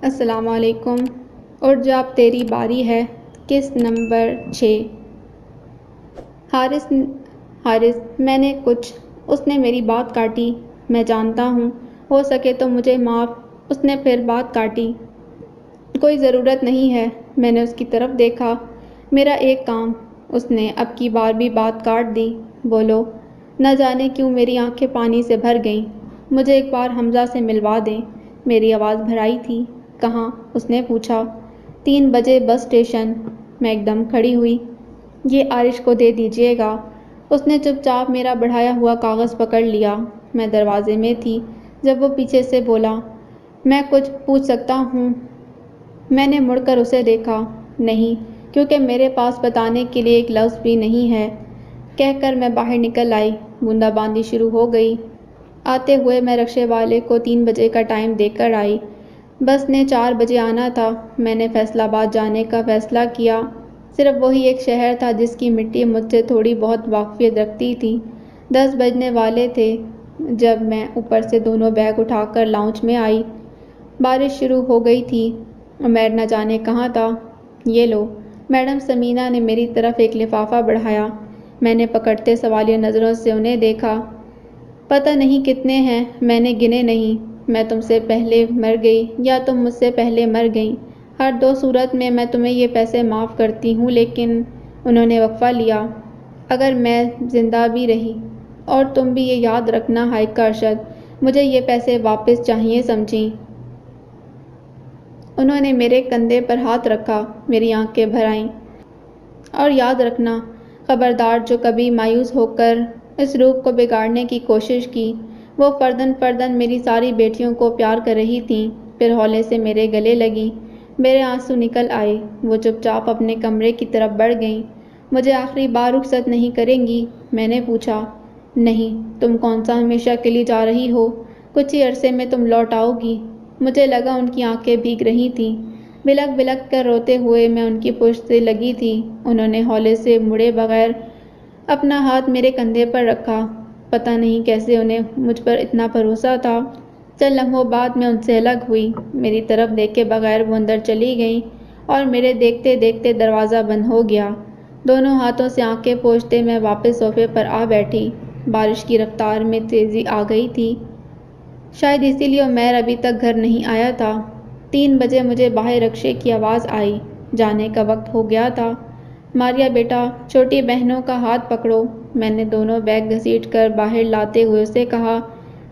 السلام علیکم۔ اور جب تیری باری ہے، کس نمبر 6؟ حارث حارث میں نے کچھ اس نے میری بات کاٹی۔ میں جانتا ہوں، ہو سکے تو مجھے معاف۔ اس نے پھر بات کاٹی۔ کوئی ضرورت نہیں ہے۔ میں نے اس کی طرف دیکھا۔ میرا ایک کام۔ اس نے اب کی بار بھی بات کاٹ دی۔ بولو۔ نہ جانے کیوں میری آنکھیں پانی سے بھر گئیں۔ مجھے ایک بار حمزہ سے ملوا دیں۔ میری آواز بھرائی تھی۔ کہاں؟ اس نے پوچھا۔ 3 بجے بس اسٹیشن۔ میں ایک دم کھڑی ہوئی۔ یہ عارش کو دے دیجیے گا۔ اس نے چپ چاپ میرا بڑھایا ہوا کاغذ پکڑ لیا۔ میں دروازے میں تھی جب وہ پیچھے سے بولا، میں کچھ پوچھ سکتا ہوں؟ میں نے مڑ کر اسے دیکھا۔ نہیں، کیونکہ میرے پاس بتانے کے لیے ایک لفظ بھی نہیں ہے، کہہ کر میں باہر نکل آئی۔ بوندا باندی شروع ہو گئی۔ آتے ہوئے میں رکشے والے کو 3 بجے کا ٹائم دے کر آئی۔ بس نے 4 بجے آنا تھا۔ میں نے فیصل آباد جانے کا فیصلہ کیا۔ صرف وہی ایک شہر تھا جس کی مٹی مجھ سے تھوڑی بہت واقفیت رکھتی تھی۔ 10 بجنے والے تھے جب میں اوپر سے دونوں بیگ اٹھا کر لاؤنج میں آئی۔ بارش شروع ہو گئی تھی۔ عمیر نہ جانے کہاں تھا۔ یہ لو۔ میڈم ثمینہ نے میری طرف ایک لفافہ بڑھایا۔ میں نے پکڑتے سوالیہ نظروں سے انہیں دیکھا۔ پتہ نہیں کتنے ہیں، میں نے گنے نہیں۔ میں تم سے پہلے مر گئی یا تم مجھ سے پہلے مر گئیں، ہر 2 صورت میں میں تمہیں یہ پیسے معاف کرتی ہوں، لیکن انہوں نے وقفہ لیا، اگر میں زندہ بھی رہی اور تم بھی یہ یاد رکھنا ہائیکا ارشد، مجھے یہ پیسے واپس چاہیے، سمجھیں؟ انہوں نے میرے کندھے پر ہاتھ رکھا، میری آنکھیں بھر آئیں۔ اور یاد رکھنا، خبردار، جو کبھی مایوس ہو کر اس روپ کو بگاڑنے کی کوشش کی، وہ فرداً فرداً میری ساری بیٹیوں کو پیار کر رہی تھیں۔ پھر ہولے سے میرے گلے لگیں۔ میرے آنسو نکل آئے۔ وہ چپ چاپ اپنے کمرے کی طرف بڑھ گئیں۔ مجھے آخری بار رخصت نہیں کریں گی؟ میں نے پوچھا۔ نہیں، تم کون سا ہمیشہ کے لیے جا رہی ہو؟ کچھ ہی عرصے میں تم لوٹ آؤ گی۔ مجھے لگا ان کی آنکھیں بھیگ رہی تھیں۔ بلک بلک کر روتے ہوئے میں ان کی پشت سے لگی تھی۔ انہوں نے ہولے سے مڑے بغیر اپنا ہاتھ میرے کندھے پر رکھا۔ پتہ نہیں کیسے انہیں مجھ پر اتنا بھروسہ تھا۔ چند لمحوں بعد میں ان سے الگ ہوئی۔ میری طرف دیکھے بغیر وہ اندر چلی گئیں اور میرے دیکھتے دیکھتے دروازہ بند ہو گیا۔ دونوں ہاتھوں سے آنکھیں پوچھتے میں واپس صوفے پر آ بیٹھی۔ بارش کی رفتار میں تیزی آ گئی تھی۔ شاید اسی لیے عمیر ابھی تک گھر نہیں آیا تھا۔ 3 بجے مجھے باہر رکشے کی آواز آئی۔ جانے کا وقت ہو گیا تھا۔ ماریا بیٹا، چھوٹی بہنوں کا ہاتھ پکڑو۔ میں نے دونوں بیگ گھسیٹ کر باہر لاتے ہوئے اسے کہا۔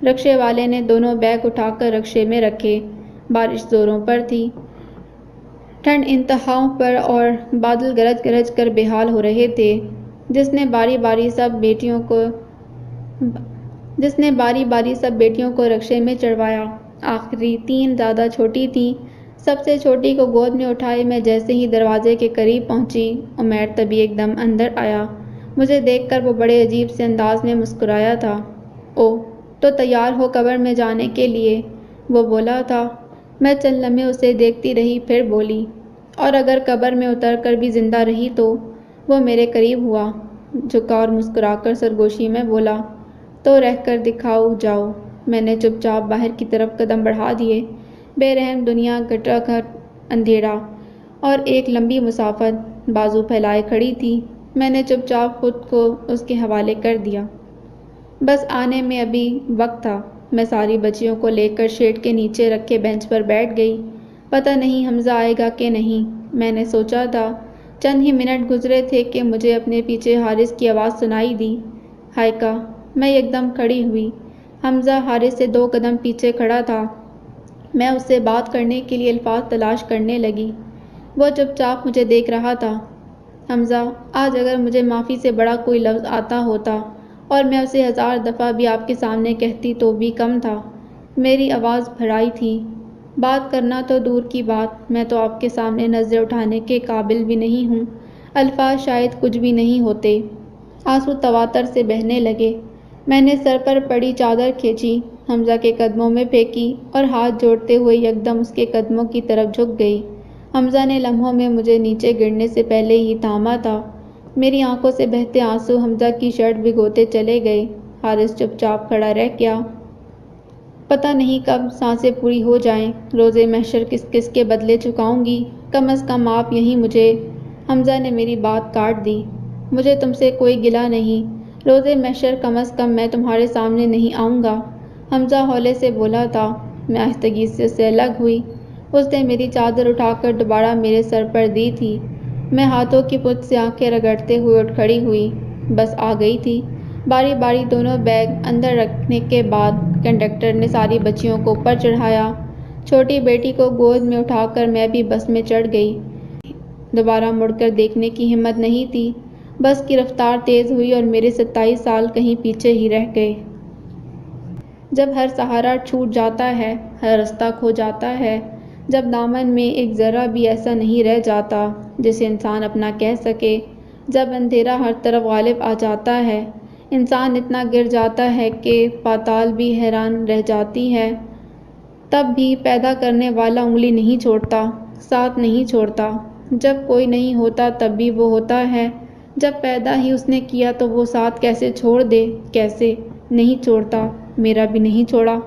رکشے والے نے دونوں بیگ اٹھا کر رکشے میں رکھے۔ بارش زوروں پر تھی۔ ٹھنڈ انتہاؤں پر اور بادل گرج گرج کر بے حال ہو رہے تھے۔ جس نے باری باری سب بیٹیوں کو رکشے میں چڑھوایا۔ آخری 3 زیادہ چھوٹی تھیں۔ سب سے چھوٹی کو گود میں اٹھائے میں جیسے ہی دروازے کے قریب پہنچی، عمیر تبھی ایک دم اندر آیا۔ مجھے دیکھ کر وہ بڑے عجیب سے انداز میں مسکرایا تھا۔ اوہ، تو تیار ہو قبر میں جانے کے لیے؟ وہ بولا تھا۔ میں چند لمحے اسے دیکھتی رہی، پھر بولی، اور اگر قبر میں اتر کر بھی زندہ رہی تو؟ وہ میرے قریب ہوا، جھکا اور مسکرا کر سرگوشی میں بولا، تو رہ کر دکھاؤ، جاؤ۔ میں نے چپ چاپ باہر کی طرف قدم بڑھا دیے۔ بے رحم دنیا، گھٹا گھٹ اندھیرا اور ایک لمبی مسافت بازو پھیلائے کھڑی تھی۔ میں نے چپ چاپ خود کو اس کے حوالے کر دیا۔ بس آنے میں ابھی وقت تھا۔ میں ساری بچیوں کو لے کر شیڈ کے نیچے رکھے بینچ پر بیٹھ گئی۔ پتہ نہیں حمزہ آئے گا کہ نہیں، میں نے سوچا تھا۔ چند ہی منٹ گزرے تھے کہ مجھے اپنے پیچھے حارث کی آواز سنائی دی، ہائیکا۔ میں ایک دم کھڑی ہوئی۔ حمزہ حارث سے 2 قدم پیچھے کھڑا تھا۔ میں اس سے بات کرنے کے لیے الفاظ تلاش کرنے لگی۔ وہ چپ چاپ مجھے دیکھ رہا تھا۔ حمزہ، آج اگر مجھے معافی سے بڑا کوئی لفظ آتا ہوتا اور میں اسے 1000 دفعہ بھی آپ کے سامنے کہتی تو بھی کم تھا۔ میری آواز بھر آئی تھی۔ بات کرنا تو دور کی بات، میں تو آپ کے سامنے نظریں اٹھانے کے قابل بھی نہیں ہوں۔ الفاظ شاید کچھ بھی نہیں ہوتے۔ آنسو تواتر سے بہنے لگے۔ میں نے سر پر پڑی چادر کھینچی، حمزہ کے قدموں میں پھینکی اور ہاتھ جوڑتے ہوئے یکدم اس کے قدموں کی طرف جھک گئی۔ حمزہ نے لمحوں میں مجھے نیچے گرنے سے پہلے ہی تھاما تھا۔ میری آنکھوں سے بہتے آنسو حمزہ کی شرٹ بھگوتے چلے گئے۔ حارث چپ چاپ کھڑا رہ گیا۔ پتہ نہیں کب سانسیں پوری ہو جائیں، روزے محشر کس کس کے بدلے چکاؤں گی، کم از کم آپ یہیں مجھے۔ حمزہ نے میری بات کاٹ دی۔ مجھے تم سے کوئی گلہ نہیں، روزے محشر کم از کم میں تمہارے سامنے نہیں آؤں گا، حمزہ ہولے سے بولا تھا۔ میں آہستگی سے اس سے الگ ہوئی۔ اس نے میری چادر اٹھا کر دوبارہ میرے سر پر دی تھی۔ میں ہاتھوں کی پشت سے آنکھیں رگڑتے ہوئے اٹھ کھڑی ہوئی۔ بس آ گئی تھی۔ باری باری دونوں بیگ اندر رکھنے کے بعد کنڈکٹر نے ساری بچیوں کو اوپر چڑھایا۔ چھوٹی بیٹی کو گود میں اٹھا کر میں بھی بس میں چڑھ گئی۔ دوبارہ مڑ کر دیکھنے کی ہمت نہیں تھی۔ بس کی رفتار تیز ہوئی اور میرے 27 سال کہیں پیچھے ہی رہ گئے۔ جب ہر سہارا چھوٹ جاتا ہے، ہر راستہ کھو جاتا ہے، جب دامن میں ایک ذرہ بھی ایسا نہیں رہ جاتا جسے انسان اپنا کہہ سکے، جب اندھیرا ہر طرف غالب آ جاتا ہے، انسان اتنا گر جاتا ہے کہ پاتال بھی حیران رہ جاتی ہے، تب بھی پیدا کرنے والا انگلی نہیں چھوڑتا، ساتھ نہیں چھوڑتا۔ جب کوئی نہیں ہوتا تب بھی وہ ہوتا ہے، جب پیدا ہی اس نے کیا تو وہ ساتھ کیسے چھوڑ دے؟ کیسے؟ نہیں چھوڑتا، میرا بھی نہیں چھوڑا۔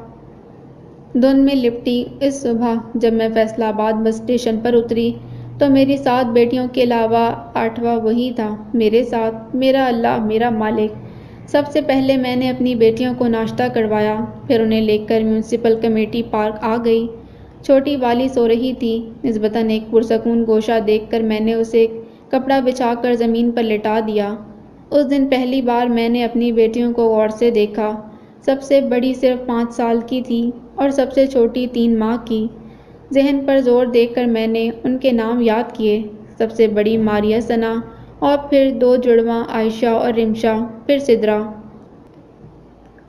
دھند میں لپٹی اس صبح جب میں فیصل آباد بس اسٹیشن پر اتری تو میری 7 بیٹیوں کے علاوہ 8واں وہی تھا میرے ساتھ، میرا اللہ، میرا مالک۔ سب سے پہلے میں نے اپنی بیٹیوں کو ناشتہ کروایا، پھر انہیں لے کر میونسپل کمیٹی پارک آ گئی۔ چھوٹی والی سو رہی تھی۔ نسبتاً ایک پرسکون گوشہ دیکھ کر میں نے اسے کپڑا بچھا کر زمین پر لٹا دیا۔ اس دن پہلی بار میں نے اپنی بیٹیوں کو غور سے دیکھا۔ سب سے بڑی صرف 5 سال کی تھی اور سب سے چھوٹی 3 ماہ کی۔ ذہن پر زور دے کر میں نے ان کے نام یاد کیے۔ سب سے بڑی ماریہ ثنا، اور پھر 2 جڑواں عائشہ اور رمشا، پھر سدرا۔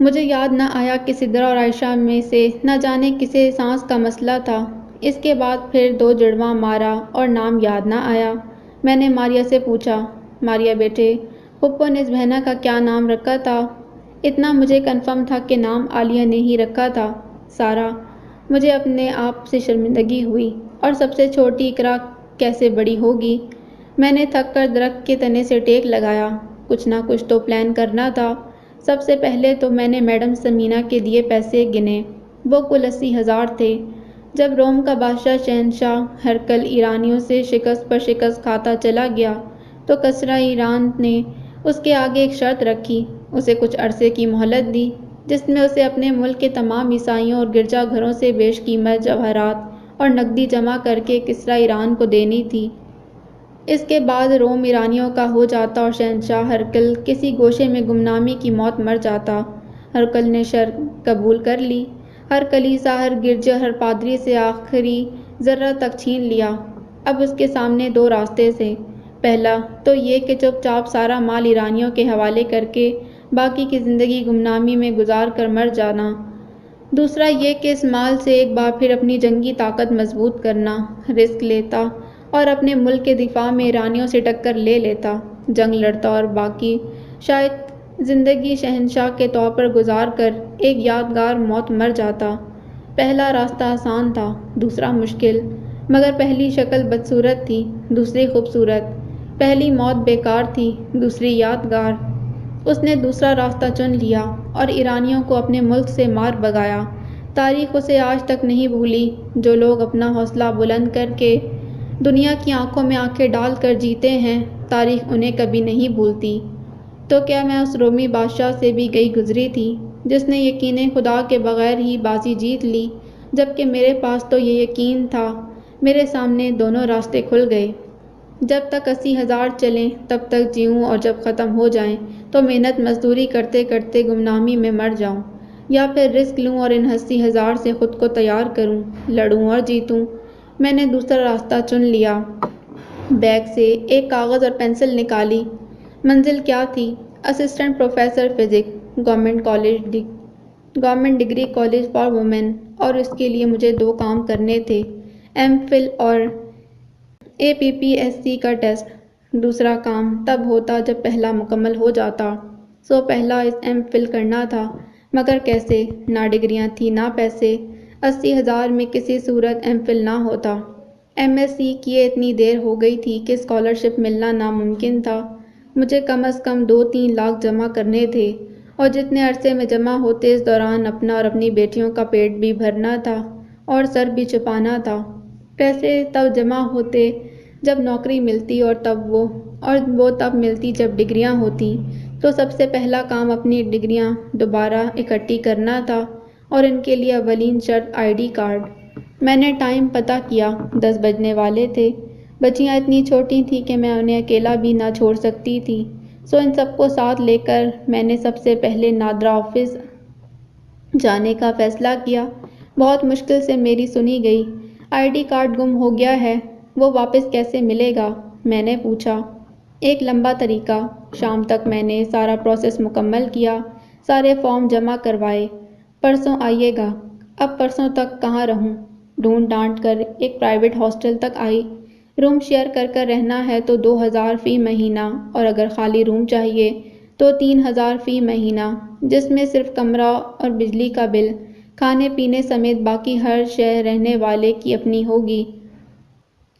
مجھے یاد نہ آیا کہ سدرا اور عائشہ میں سے نہ جانے کسے سانس کا مسئلہ تھا۔ اس کے بعد پھر 2 جڑواں مارا اور نام یاد نہ آیا۔ میں نے ماریہ سے پوچھا، ماریہ بیٹے، پھپھو نے اس بہنا کا کیا نام رکھا تھا؟ اتنا مجھے کنفرم تھا کہ نام عالیہ نے ہی رکھا تھا۔ سارا۔ مجھے اپنے آپ سے شرمندگی ہوئی۔ اور سب سے چھوٹی اقرا کیسے بڑی ہوگی؟ میں نے تھک کر درخت کے تنے سے ٹیک لگایا۔ کچھ نہ کچھ تو پلان کرنا تھا۔ سب سے پہلے تو میں نے میڈم ثمینہ کے دیے پیسے گنے۔ وہ کل 80,000 تھے۔ جب روم کا بادشاہ شہنشاہ ہرقل ایرانیوں سے شکست پر شکست کھاتا چلا گیا تو کسریٰ ایران نے اس کے آگے ایک شرط رکھی، اسے کچھ عرصے کی مہلت دی، جس میں اسے اپنے ملک کے تمام عیسائیوں اور گرجا گھروں سے بیش قیمت جواہرات اور نقدی جمع کر کے کسریٰ ایران کو دینی تھی۔ اس کے بعد روم ایرانیوں کا ہو جاتا اور شہنشاہ ہرقل کسی گوشے میں گمنامی کی موت مر جاتا۔ ہرقل نے شرط قبول کر لی۔ ہر کلیسا، ہر گرجا، ہر پادری سے آخری ذرہ تک چھین لیا۔ اب اس کے سامنے 2 راستے تھے۔ پہلا تو یہ کہ چپ چاپ سارا مال ایرانیوں کے حوالے کر کے باقی کی زندگی گمنامی میں گزار کر مر جانا۔ دوسرا یہ کہ اس مال سے ایک بار پھر اپنی جنگی طاقت مضبوط کرنا، رسک لیتا اور اپنے ملک کے دفاع میں ایرانیوں سے ٹکر لے لیتا، جنگ لڑتا اور باقی شاید زندگی شہنشاہ کے طور پر گزار کر ایک یادگار موت مر جاتا۔ پہلا راستہ آسان تھا، دوسرا مشکل، مگر پہلی شکل بدصورت تھی، دوسری خوبصورت۔ پہلی موت بیکار تھی، دوسری یادگار۔ اس نے دوسرا راستہ چن لیا اور ایرانیوں کو اپنے ملک سے مار بھگایا۔ تاریخ اسے آج تک نہیں بھولی۔ جو لوگ اپنا حوصلہ بلند کر کے دنیا کی آنکھوں میں آنکھیں ڈال کر جیتے ہیں، تاریخ انہیں کبھی نہیں بھولتی۔ تو کیا میں اس رومی بادشاہ سے بھی گئی گزری تھی، جس نے یقین خدا کے بغیر ہی بازی جیت لی، جبکہ میرے پاس تو یہ یقین تھا۔ میرے سامنے دونوں راستے کھل گئے۔ جب تک 80,000 چلیں تب تک جیوں اور جب ختم ہو جائیں تو محنت مزدوری کرتے کرتے گمنامی میں مر جاؤں، یا پھر رسک لوں اور ان 80,000 سے خود کو تیار کروں، لڑوں اور جیتوں۔ میں نے دوسرا راستہ چن لیا۔ بیگ سے ایک کاغذ اور پنسل نکالی۔ منزل کیا تھی؟ Assistant professor physics, government degree college for women, اور اس کے لیے مجھے 2 کام کرنے تھے، ایم فل اور APPSC کا ٹیسٹ۔ دوسرا کام تب ہوتا جب پہلا مکمل ہو جاتا۔ پہلا اس ایم فل کرنا تھا، مگر کیسے؟ نہ ڈگریاں تھیں نہ پیسے۔ 80,000 میں کسی صورت ایم فل نہ ہوتا۔ MSc کیے اتنی دیر ہو گئی تھی کہ اسکالرشپ ملنا ناممکن تھا۔ مجھے کم از کم 2-3 لاکھ جمع کرنے تھے اور جتنے عرصے میں جمع ہوتے اس دوران اپنا اور اپنی بیٹیوں کا پیٹ بھی بھرنا تھا اور سر بھی چھپانا تھا۔ پیسے تب جمع ہوتے جب نوکری ملتی اور وہ تب ملتی جب ڈگریاں ہوتی، تو سب سے پہلا کام اپنی ڈگریاں دوبارہ اکٹھی کرنا تھا اور ان کے لیے اولین شرط ID کارڈ۔ میں نے ٹائم پتہ کیا، 10 بجنے والے تھے۔ بچیاں اتنی چھوٹی تھیں کہ میں انہیں اکیلا بھی نہ چھوڑ سکتی تھی، سو ان سب کو ساتھ لے کر میں نے سب سے پہلے نادرا آفس جانے کا فیصلہ کیا۔ بہت مشکل سے میری سنی گئی۔ ID کارڈ گم ہو گیا ہے، وہ واپس کیسے ملے گا؟ میں نے پوچھا۔ ایک لمبا طریقہ۔ شام تک میں نے سارا پروسیس مکمل کیا، سارے فارم جمع کروائے۔ پرسوں آئیے گا۔ اب پرسوں تک کہاں رہوں؟ ڈھونڈ ڈانٹ کر ایک پرائیویٹ ہاسٹل تک آئی۔ روم شیئر کر رہنا ہے تو 2000 فی مہینہ، اور اگر خالی روم چاہیے تو 3000 فی مہینہ، جس میں صرف کمرہ اور بجلی کا بل، کھانے پینے سمیت باقی ہر شے رہنے والے کی اپنی ہوگی۔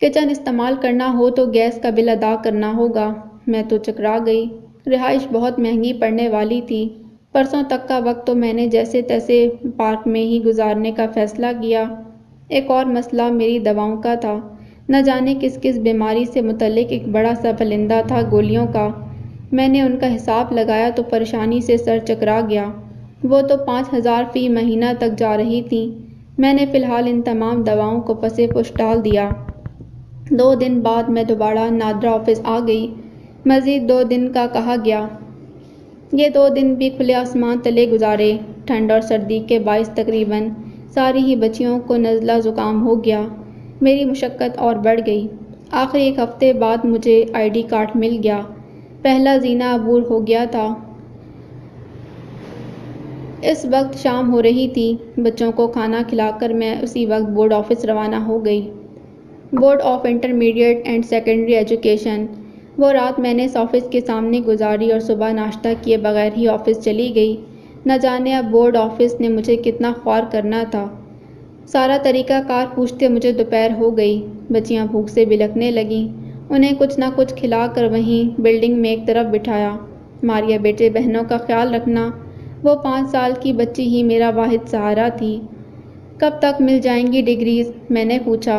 کچن استعمال کرنا ہو تو گیس کا بل ادا کرنا ہوگا۔ میں تو چکرا گئی۔ رہائش بہت مہنگی پڑنے والی تھی۔ پرسوں تک کا وقت تو میں نے جیسے تیسے پارک میں ہی گزارنے کا فیصلہ کیا۔ ایک اور مسئلہ میری دواؤں کا تھا۔ نہ جانے کس بیماری سے متعلق ایک بڑا سا پلندہ تھا گولیوں کا۔ میں نے ان کا حساب لگایا تو پریشانی سے سر چکرا گیا۔ وہ تو 5000 فی مہینہ تک جا رہی تھیں۔ میں نے فی الحال ان تمام دواؤں کو پسِ پش ڈال دیا۔ 2 دن بعد میں دوبارہ نادرا آفس آ گئی۔ مزید 2 دن کا کہا گیا۔ یہ 2 دن بھی کھلے آسمان تلے گزارے۔ ٹھنڈ اور سردی کے باعث تقریباً ساری ہی بچیوں کو نزلہ زکام ہو گیا۔ میری مشقت اور بڑھ گئی۔ آخر 1 ہفتے بعد مجھے ID کارڈ مل گیا۔ پہلا زینہ عبور ہو گیا تھا۔ اس وقت شام ہو رہی تھی۔ بچوں کو کھانا کھلا کر میں اسی وقت بورڈ آفس روانہ ہو گئی۔ Board of intermediate and secondary education. وہ رات میں نے اس آفس کے سامنے گزاری اور صبح ناشتہ کیے بغیر ہی آفس چلی گئی۔ نہ جانے اب بورڈ آفس نے مجھے کتنا خوار کرنا تھا۔ سارا طریقہ کار پوچھتے مجھے دوپہر ہو گئی۔ بچیاں بھوک سے بلکنے لگیں۔ انہیں کچھ نہ کچھ کھلا کر وہیں بلڈنگ میں ایک طرف بٹھایا۔ ماریا بیٹے بہنوں کا خیال رکھنا۔ وہ 5 سال کی بچی ہی میرا واحد سہارا تھی۔ کب تک مل جائیں گی ڈگریز؟ میں نے پوچھا۔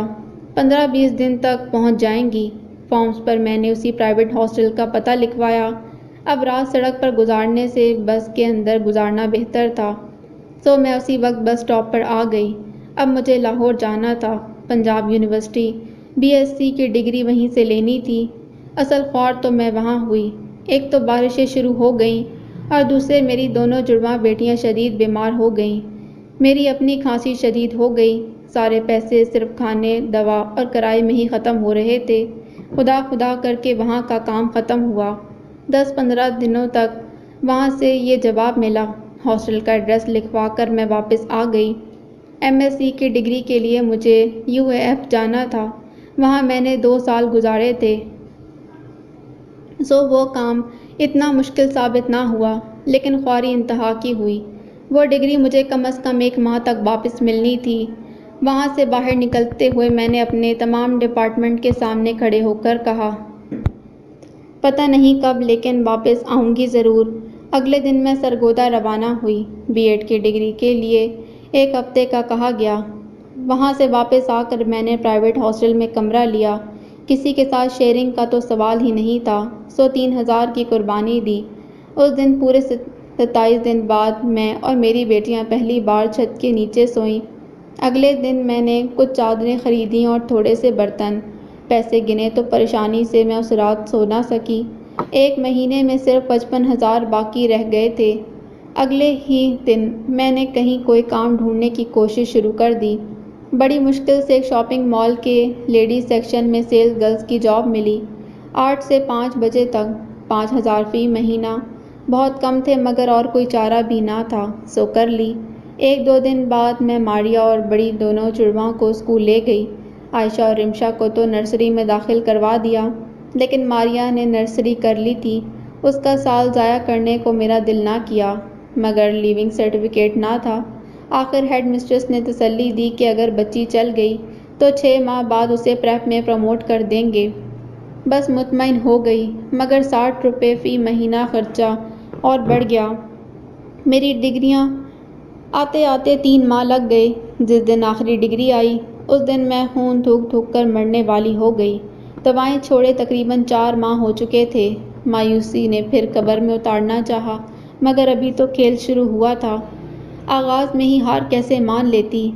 15-20 دن تک پہنچ جائیں گی۔ فارمز پر میں نے اسی پرائیویٹ ہاسٹل کا پتہ لکھوایا۔ اب رات سڑک پر گزارنے سے بس کے اندر گزارنا بہتر تھا، سو میں اسی وقت بس اسٹاپ پر آ گئی۔ اب مجھے لاہور جانا تھا، پنجاب یونیورسٹی، BSc کی ڈگری وہیں سے لینی تھی۔ اصل خوار تو میں وہاں ہوئی۔ ایک تو بارشیں شروع ہو گئیں اور دوسرے میری دونوں جڑواں بیٹیاں شدید بیمار ہو گئیں۔ میری اپنی کھانسی شدید ہو گئی۔ سارے پیسے صرف کھانے، دوا اور کرائے میں ہی ختم ہو رہے تھے۔ خدا خدا کر کے وہاں کا کام ختم ہوا۔ 10-15 دنوں تک وہاں سے یہ جواب ملا۔ ہاسٹل کا ایڈریس لکھوا کر میں واپس آ گئی۔ MSc کی ڈگری کے لیے مجھے UAF جانا تھا۔ وہاں میں نے 2 سال گزارے تھے، سو وہ کام اتنا مشکل ثابت نہ ہوا، لیکن خواری انتہا کی ہوئی۔ وہ ڈگری مجھے کم از کم 1 ماہ تک واپس ملنی تھی۔ وہاں سے باہر نکلتے ہوئے میں نے اپنے تمام ڈپارٹمنٹ کے سامنے کھڑے ہو کر کہا، پتہ نہیں کب لیکن واپس آؤں گی ضرور۔ اگلے دن میں سرگودا روانہ ہوئی۔ B.Ed کی ڈگری کے لیے 1 ہفتے کا کہا گیا۔ وہاں سے واپس آ کر میں نے پرائیویٹ ہاسٹل میں کمرہ لیا۔ کسی کے ساتھ شیئرنگ کا تو سوال ہی نہیں تھا، سو 3000 کی قربانی دی۔ اس دن پورے 27 دن بعد میں اور میری بیٹیاں پہلی بار چھت کے نیچے سوئیں۔ اگلے دن میں نے کچھ چادریں خریدیں اور تھوڑے سے برتن۔ پیسے گنے تو پریشانی سے میں اس رات سو نہ سکی۔ 1 مہینے میں صرف 55,000 باقی رہ گئے تھے۔ اگلے ہی دن میں نے کہیں کوئی کام ڈھونڈنے کی کوشش شروع کر دی۔ بڑی مشکل سے ایک شاپنگ مال کے لیڈیز سیکشن میں سیلز گرلز کی جاب ملی۔ 8 سے 5 بجے تک، 5000 فی مہینہ۔ بہت کم تھے مگر اور کوئی چارہ بھی نہ تھا، سو کر لی۔ 1-2 دن بعد میں ماریا اور بڑی دونوں جڑواں کو اسکول لے گئی۔ عائشہ اور رمشا کو تو نرسری میں داخل کروا دیا، لیکن ماریا نے نرسری کر لی تھی۔ اس کا سال ضائع کرنے کو میرا دل نہ کیا، مگر لیونگ سرٹیفکیٹ نہ تھا۔ آخر ہیڈ مسٹریس نے تسلی دی کہ اگر بچی چل گئی تو 6 ماہ بعد اسے پریپ میں پروموٹ کر دیں گے۔ بس مطمئن ہو گئی، مگر 60 روپے فی مہینہ خرچہ اور بڑھ گیا۔ میری ڈگریاں آتے آتے 3 ماہ لگ گئے۔ جس دن آخری ڈگری آئی اس دن میں خون تھوک تھوک کر مرنے والی ہو گئی۔ دوائیں چھوڑے تقریباً 4 ماہ ہو چکے تھے۔ مایوسی نے پھر قبر میں اتارنا چاہا مگر ابھی تو کھیل شروع ہوا تھا۔ آغاز میں ہی ہار کیسے مان لیتی؟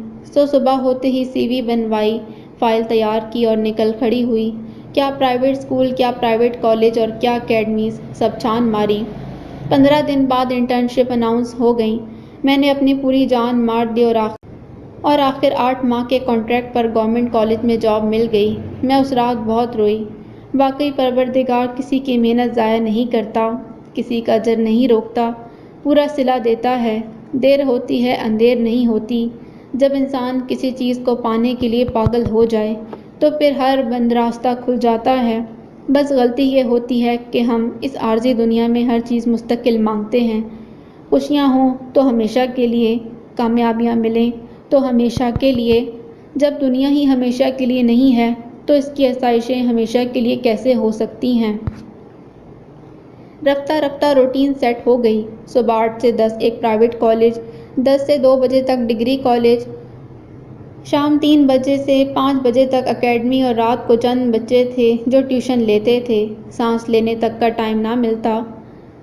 صبح ہوتے ہی سی وی بنوائی، فائل تیار کی اور نکل کھڑی ہوئی۔ کیا پرائیویٹ اسکول، کیا پرائیویٹ کالج اور کیا اکیڈمیز، سب چھان ماری۔ 15 دن بعد انٹرنشپ اناؤنس ہو گئیں۔ میں نے اپنی پوری جان مار دی اور آخر 8 ماہ کے کانٹریکٹ پر گورنمنٹ کالج میں جاب مل گئی۔ میں اس رات بہت روئی۔ واقعی پروردگار کسی کی محنت ضائع نہیں کرتا، کسی کا اجر نہیں روکتا، پورا صلہ دیتا ہے۔ دیر ہوتی ہے اندیر نہیں ہوتی۔ جب انسان کسی چیز کو پانے کے لیے پاگل ہو جائے تو پھر ہر بند راستہ کھل جاتا ہے۔ بس غلطی یہ ہوتی ہے کہ ہم اس عارضی دنیا میں ہر چیز مستقل مانگتے ہیں۔ خوشیاں ہوں تو ہمیشہ کے لیے، کامیابیاں ملیں تو ہمیشہ کے لیے۔ جب دنیا ہی ہمیشہ کے لیے نہیں ہے تو اس کی آسائشیں ہمیشہ کے لیے کیسے ہو سکتی ہیں؟ رفتہ رفتہ روٹین سیٹ ہو گئی۔ صبح 8 سے 10 ایک پرائیویٹ کالج، 10 سے 2 بجے تک ڈگری کالج، شام 3 بجے سے 5 بجے تک اکیڈمی اور رات کو چند بچے تھے جو ٹیوشن لیتے تھے۔ سانس لینے تک کا ٹائم نہ ملتا۔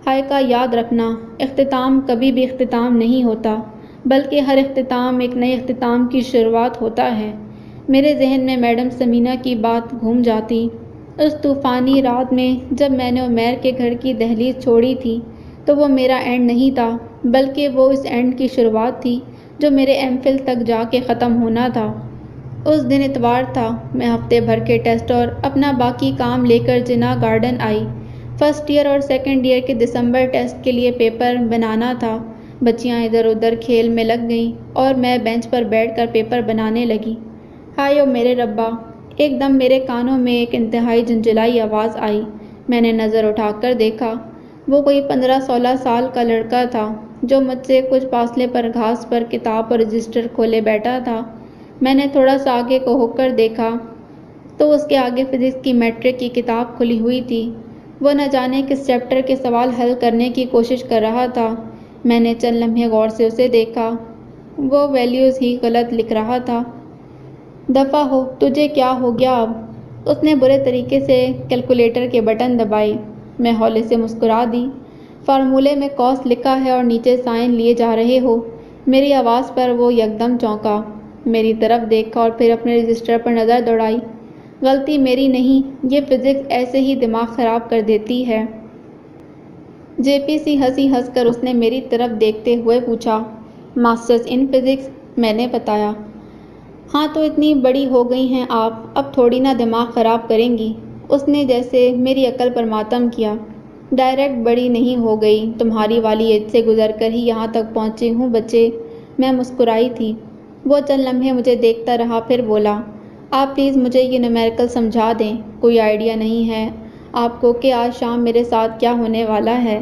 ہائے کا یاد رکھنا، اختتام کبھی بھی اختتام نہیں ہوتا بلکہ ہر اختتام ایک نئے اختتام کی شروعات ہوتا ہے۔ میرے ذہن میں میڈم ثمینہ کی بات گھوم جاتی۔ اس طوفانی رات میں جب میں نے عمیر کے گھر کی دہلیز چھوڑی تھی تو وہ میرا اینڈ نہیں تھا بلکہ وہ اس اینڈ کی شروعات تھی جو میرے ایم فل تک جا کے ختم ہونا تھا۔ اس دن اتوار تھا۔ میں ہفتے بھر کے ٹیسٹ اور اپنا باقی کام لے کر جناح گارڈن آئی۔ فرسٹ ایئر اور سیکنڈ ایئر کے دسمبر ٹیسٹ کے لیے پیپر بنانا تھا۔ بچیاں ادھر ادھر کھیل میں لگ گئیں اور میں بینچ پر بیٹھ کر پیپر بنانے لگی۔ ہائے او میرے ربا! ایک دم میرے کانوں میں ایک انتہائی جھنجھلائی آواز آئی۔ میں نے نظر اٹھا کر دیکھا۔ وہ کوئی 15-16 سال کا لڑکا تھا جو مجھ سے کچھ فاصلے پر گھاس پر کتاب اور رجسٹر کھولے بیٹھا تھا۔ میں نے تھوڑا سا آگے کو ہو کر دیکھا تو اس کے آگے فزکس کی میٹرک کی کتاب کھلی ہوئی تھی۔ وہ نہ جانے کس چیپٹر کے سوال حل کرنے کی کوشش کر رہا تھا۔ میں نے چند لمحے غور سے اسے دیکھا۔ وہ ویلیوز ہی غلط لکھ رہا تھا۔ دفع ہو، تجھے کیا ہو گیا اب؟ اس نے برے طریقے سے کیلکولیٹر کے بٹن دبائے۔ میں ہولے سے مسکرا دی۔ فارمولے میں کاس لکھا ہے اور نیچے سائن لیے جا رہے ہو۔ میری آواز پر وہ یکدم چونکا، میری طرف دیکھا اور پھر اپنے رجسٹر پر نظر دوڑائی۔ غلطی میری نہیں، یہ فزکس ایسے ہی دماغ خراب کر دیتی ہے۔ جے پی سی ہنسی ہنس کر اس نے میری طرف دیکھتے ہوئے پوچھا، ماسٹرز ان فزکس؟ میں نے بتایا۔ ہاں تو اتنی بڑی ہو گئی ہیں آپ، اب تھوڑی نہ دماغ خراب کریں گی؟ اس نے جیسے میری عقل پر ماتم کیا۔ ڈائریکٹ بڑی نہیں ہو گئی، تمہاری والی ایج سے گزر کر ہی یہاں تک پہنچی ہوں بچے۔ میں مسکرائی تھی۔ وہ چند لمحے مجھے دیکھتا رہا پھر بولا، آپ پلیز مجھے یہ نومیریکل سمجھا دیں۔ کوئی آئیڈیا نہیں ہے آپ کو کہ آج شام میرے ساتھ کیا ہونے والا ہے؟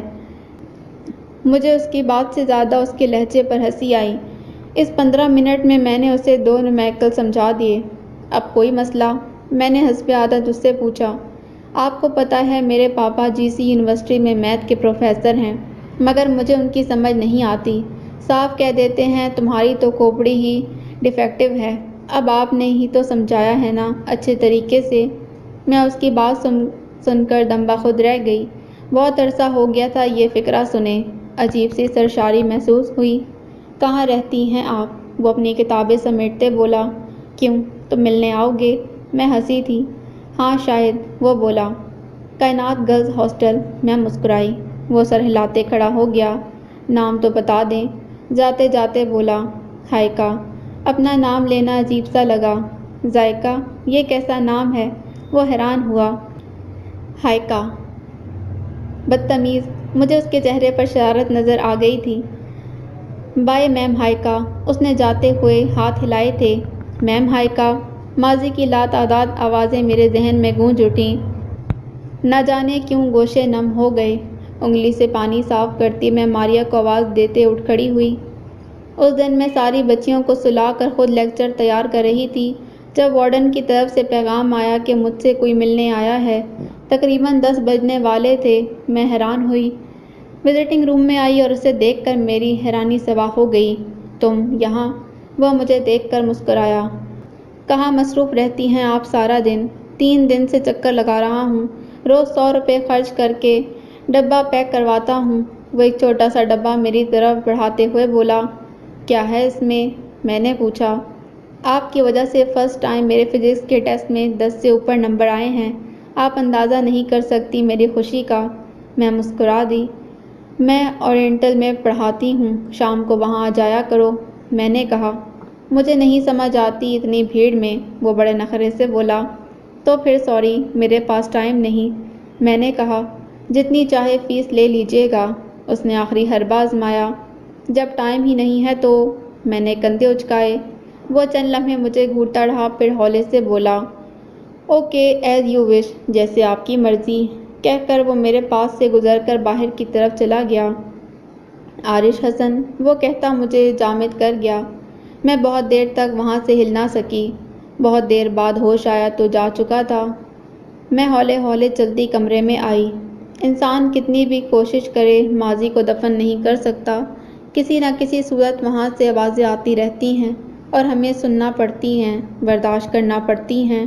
مجھے اس کی بات سے زیادہ اس کے لہجے پر ہنسی آئی۔ اس 15 منٹ میں نے اسے 2 نومیریکل سمجھا دیے۔ اب کوئی مسئلہ؟ میں نے حسب عادت اس سے پوچھا۔ آپ کو پتہ ہے میرے پاپا جی سی یونیورسٹی میں میتھ کے پروفیسر ہیں مگر مجھے ان کی سمجھ نہیں آتی۔ صاف کہہ دیتے ہیں تمہاری تو کھوپڑی ہی ڈیفیکٹو ہے۔ اب آپ نے ہی تو سمجھایا ہے نا اچھے طریقے سے۔ میں اس کی بات سن کر دم بخود رہ گئی۔ بہت عرصہ ہو گیا تھا یہ فقرہ سنے۔ عجیب سی سرشاری محسوس ہوئی۔ کہاں رہتی ہیں آپ؟ وہ اپنی کتابیں سمیٹتے بولا۔ کیوں، تم ملنے آؤ گے؟ میں ہنسی تھی۔ ہاں شاید، وہ بولا۔ کائنات گرلز ہاسٹل۔ میں مسکرائی۔ وہ سر ہلاتے کھڑا ہو گیا۔ نام تو بتا دیں، جاتے جاتے بولا۔ ہائیکا۔ اپنا نام لینا عجیب سا لگا۔ ذائقہ، یہ کیسا نام ہے؟ وہ حیران ہوا۔ ہائیکا، بدتمیز۔ مجھے اس کے چہرے پر شرارت نظر آ گئی تھی۔ بائے میم ہائیکا، اس نے جاتے ہوئے ہاتھ ہلائے تھے۔ میم ہائیکا، ماضی کی لاتعداد آوازیں میرے ذہن میں گونج اٹھیں۔ نہ جانے کیوں گوشے نم ہو گئے۔ انگلی سے پانی صاف کرتی میں ماریا کو آواز دیتے اٹھ کھڑی ہوئی۔ اس دن میں ساری بچیوں کو سلا کر خود لیکچر تیار کر رہی تھی جب وارڈن کی طرف سے پیغام آیا کہ مجھ سے کوئی ملنے آیا ہے۔ تقریباً 10 بجنے والے تھے۔ میں حیران ہوئی۔ وزٹنگ روم میں آئی اور اسے دیکھ کر میری حیرانی سوا ہو گئی۔ تم یہاں؟ وہ مجھے دیکھ کر مسکرایا۔ کہاں مصروف رہتی ہیں آپ سارا دن؟ 3 دن سے چکر لگا رہا ہوں، روز 100 روپے خرچ کر کے ڈبہ پیک کرواتا ہوں۔ وہ ایک چھوٹا سا ڈبہ میری طرف بڑھاتے ہوئے بولا۔ کیا ہے اس میں؟ میں نے پوچھا۔ آپ کی وجہ سے فرسٹ ٹائم میرے فزکس کے ٹیسٹ میں 10 سے اوپر نمبر آئے ہیں۔ آپ اندازہ نہیں کر سکتی میری خوشی کا۔ میں مسکرا دی۔ میں اورینٹل میں پڑھاتی ہوں، شام کو وہاں آ جایا کرو، میں نے کہا۔ مجھے نہیں سمجھ آتی اتنی بھیڑ میں، وہ بڑے نخرے سے بولا۔ تو پھر سوری، میرے پاس ٹائم نہیں، میں نے کہا۔ جتنی چاہے فیس لے لیجیے گا، اس نے آخری حربہ آزمایا۔ جب ٹائم ہی نہیں ہے تو؟ میں نے کندھے اچکائے۔ وہ چند لمحے مجھے گھورتا رہا، پھر ہولے سے بولا۔ اوکے ایز یو وش، جیسے آپ کی مرضی، کہہ کر وہ میرے پاس سے گزر کر باہر کی طرف چلا گیا۔ عارش حسن، وہ کہتا مجھے جامد کر گیا۔ میں بہت دیر تک وہاں سے ہل نہ سکی۔ بہت دیر بعد ہوش آیا تو جا چکا تھا۔ میں ہولے ہولے چلتی کمرے میں آئی۔ انسان کتنی بھی کوشش کرے ماضی کو دفن نہیں کر سکتا۔ کسی نہ کسی صورت وہاں سے آوازیں آتی رہتی ہیں اور ہمیں سننا پڑتی ہیں، برداشت کرنا پڑتی ہیں۔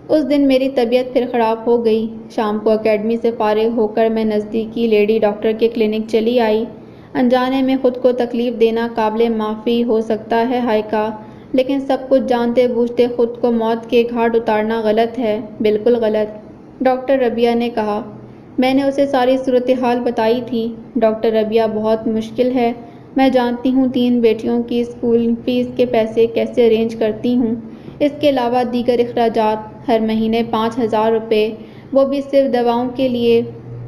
اس دن میری طبیعت پھر خراب ہو گئی۔ شام کو اکیڈمی سے فارغ ہو کر میں نزدیکی لیڈی ڈاکٹر کے کلینک چلی آئی۔ انجانے میں خود کو تکلیف دینا قابل معافی ہو سکتا ہے ہائیکا، لیکن سب کچھ جانتے بوجھتے خود کو موت کے گھاٹ اتارنا غلط ہے، بالکل غلط، ڈاکٹر ربیہ نے کہا۔ میں نے اسے ساری صورتحال بتائی تھی۔ ڈاکٹر ربیہ، بہت مشکل ہے، میں جانتی ہوں 3 بیٹیوں کی اسکول فیس کے پیسے کیسے ارینج کرتی ہوں، اس کے علاوہ دیگر اخراجات، ہر مہینے 5,000 روپے، وہ بھی صرف دواؤں کے لیے۔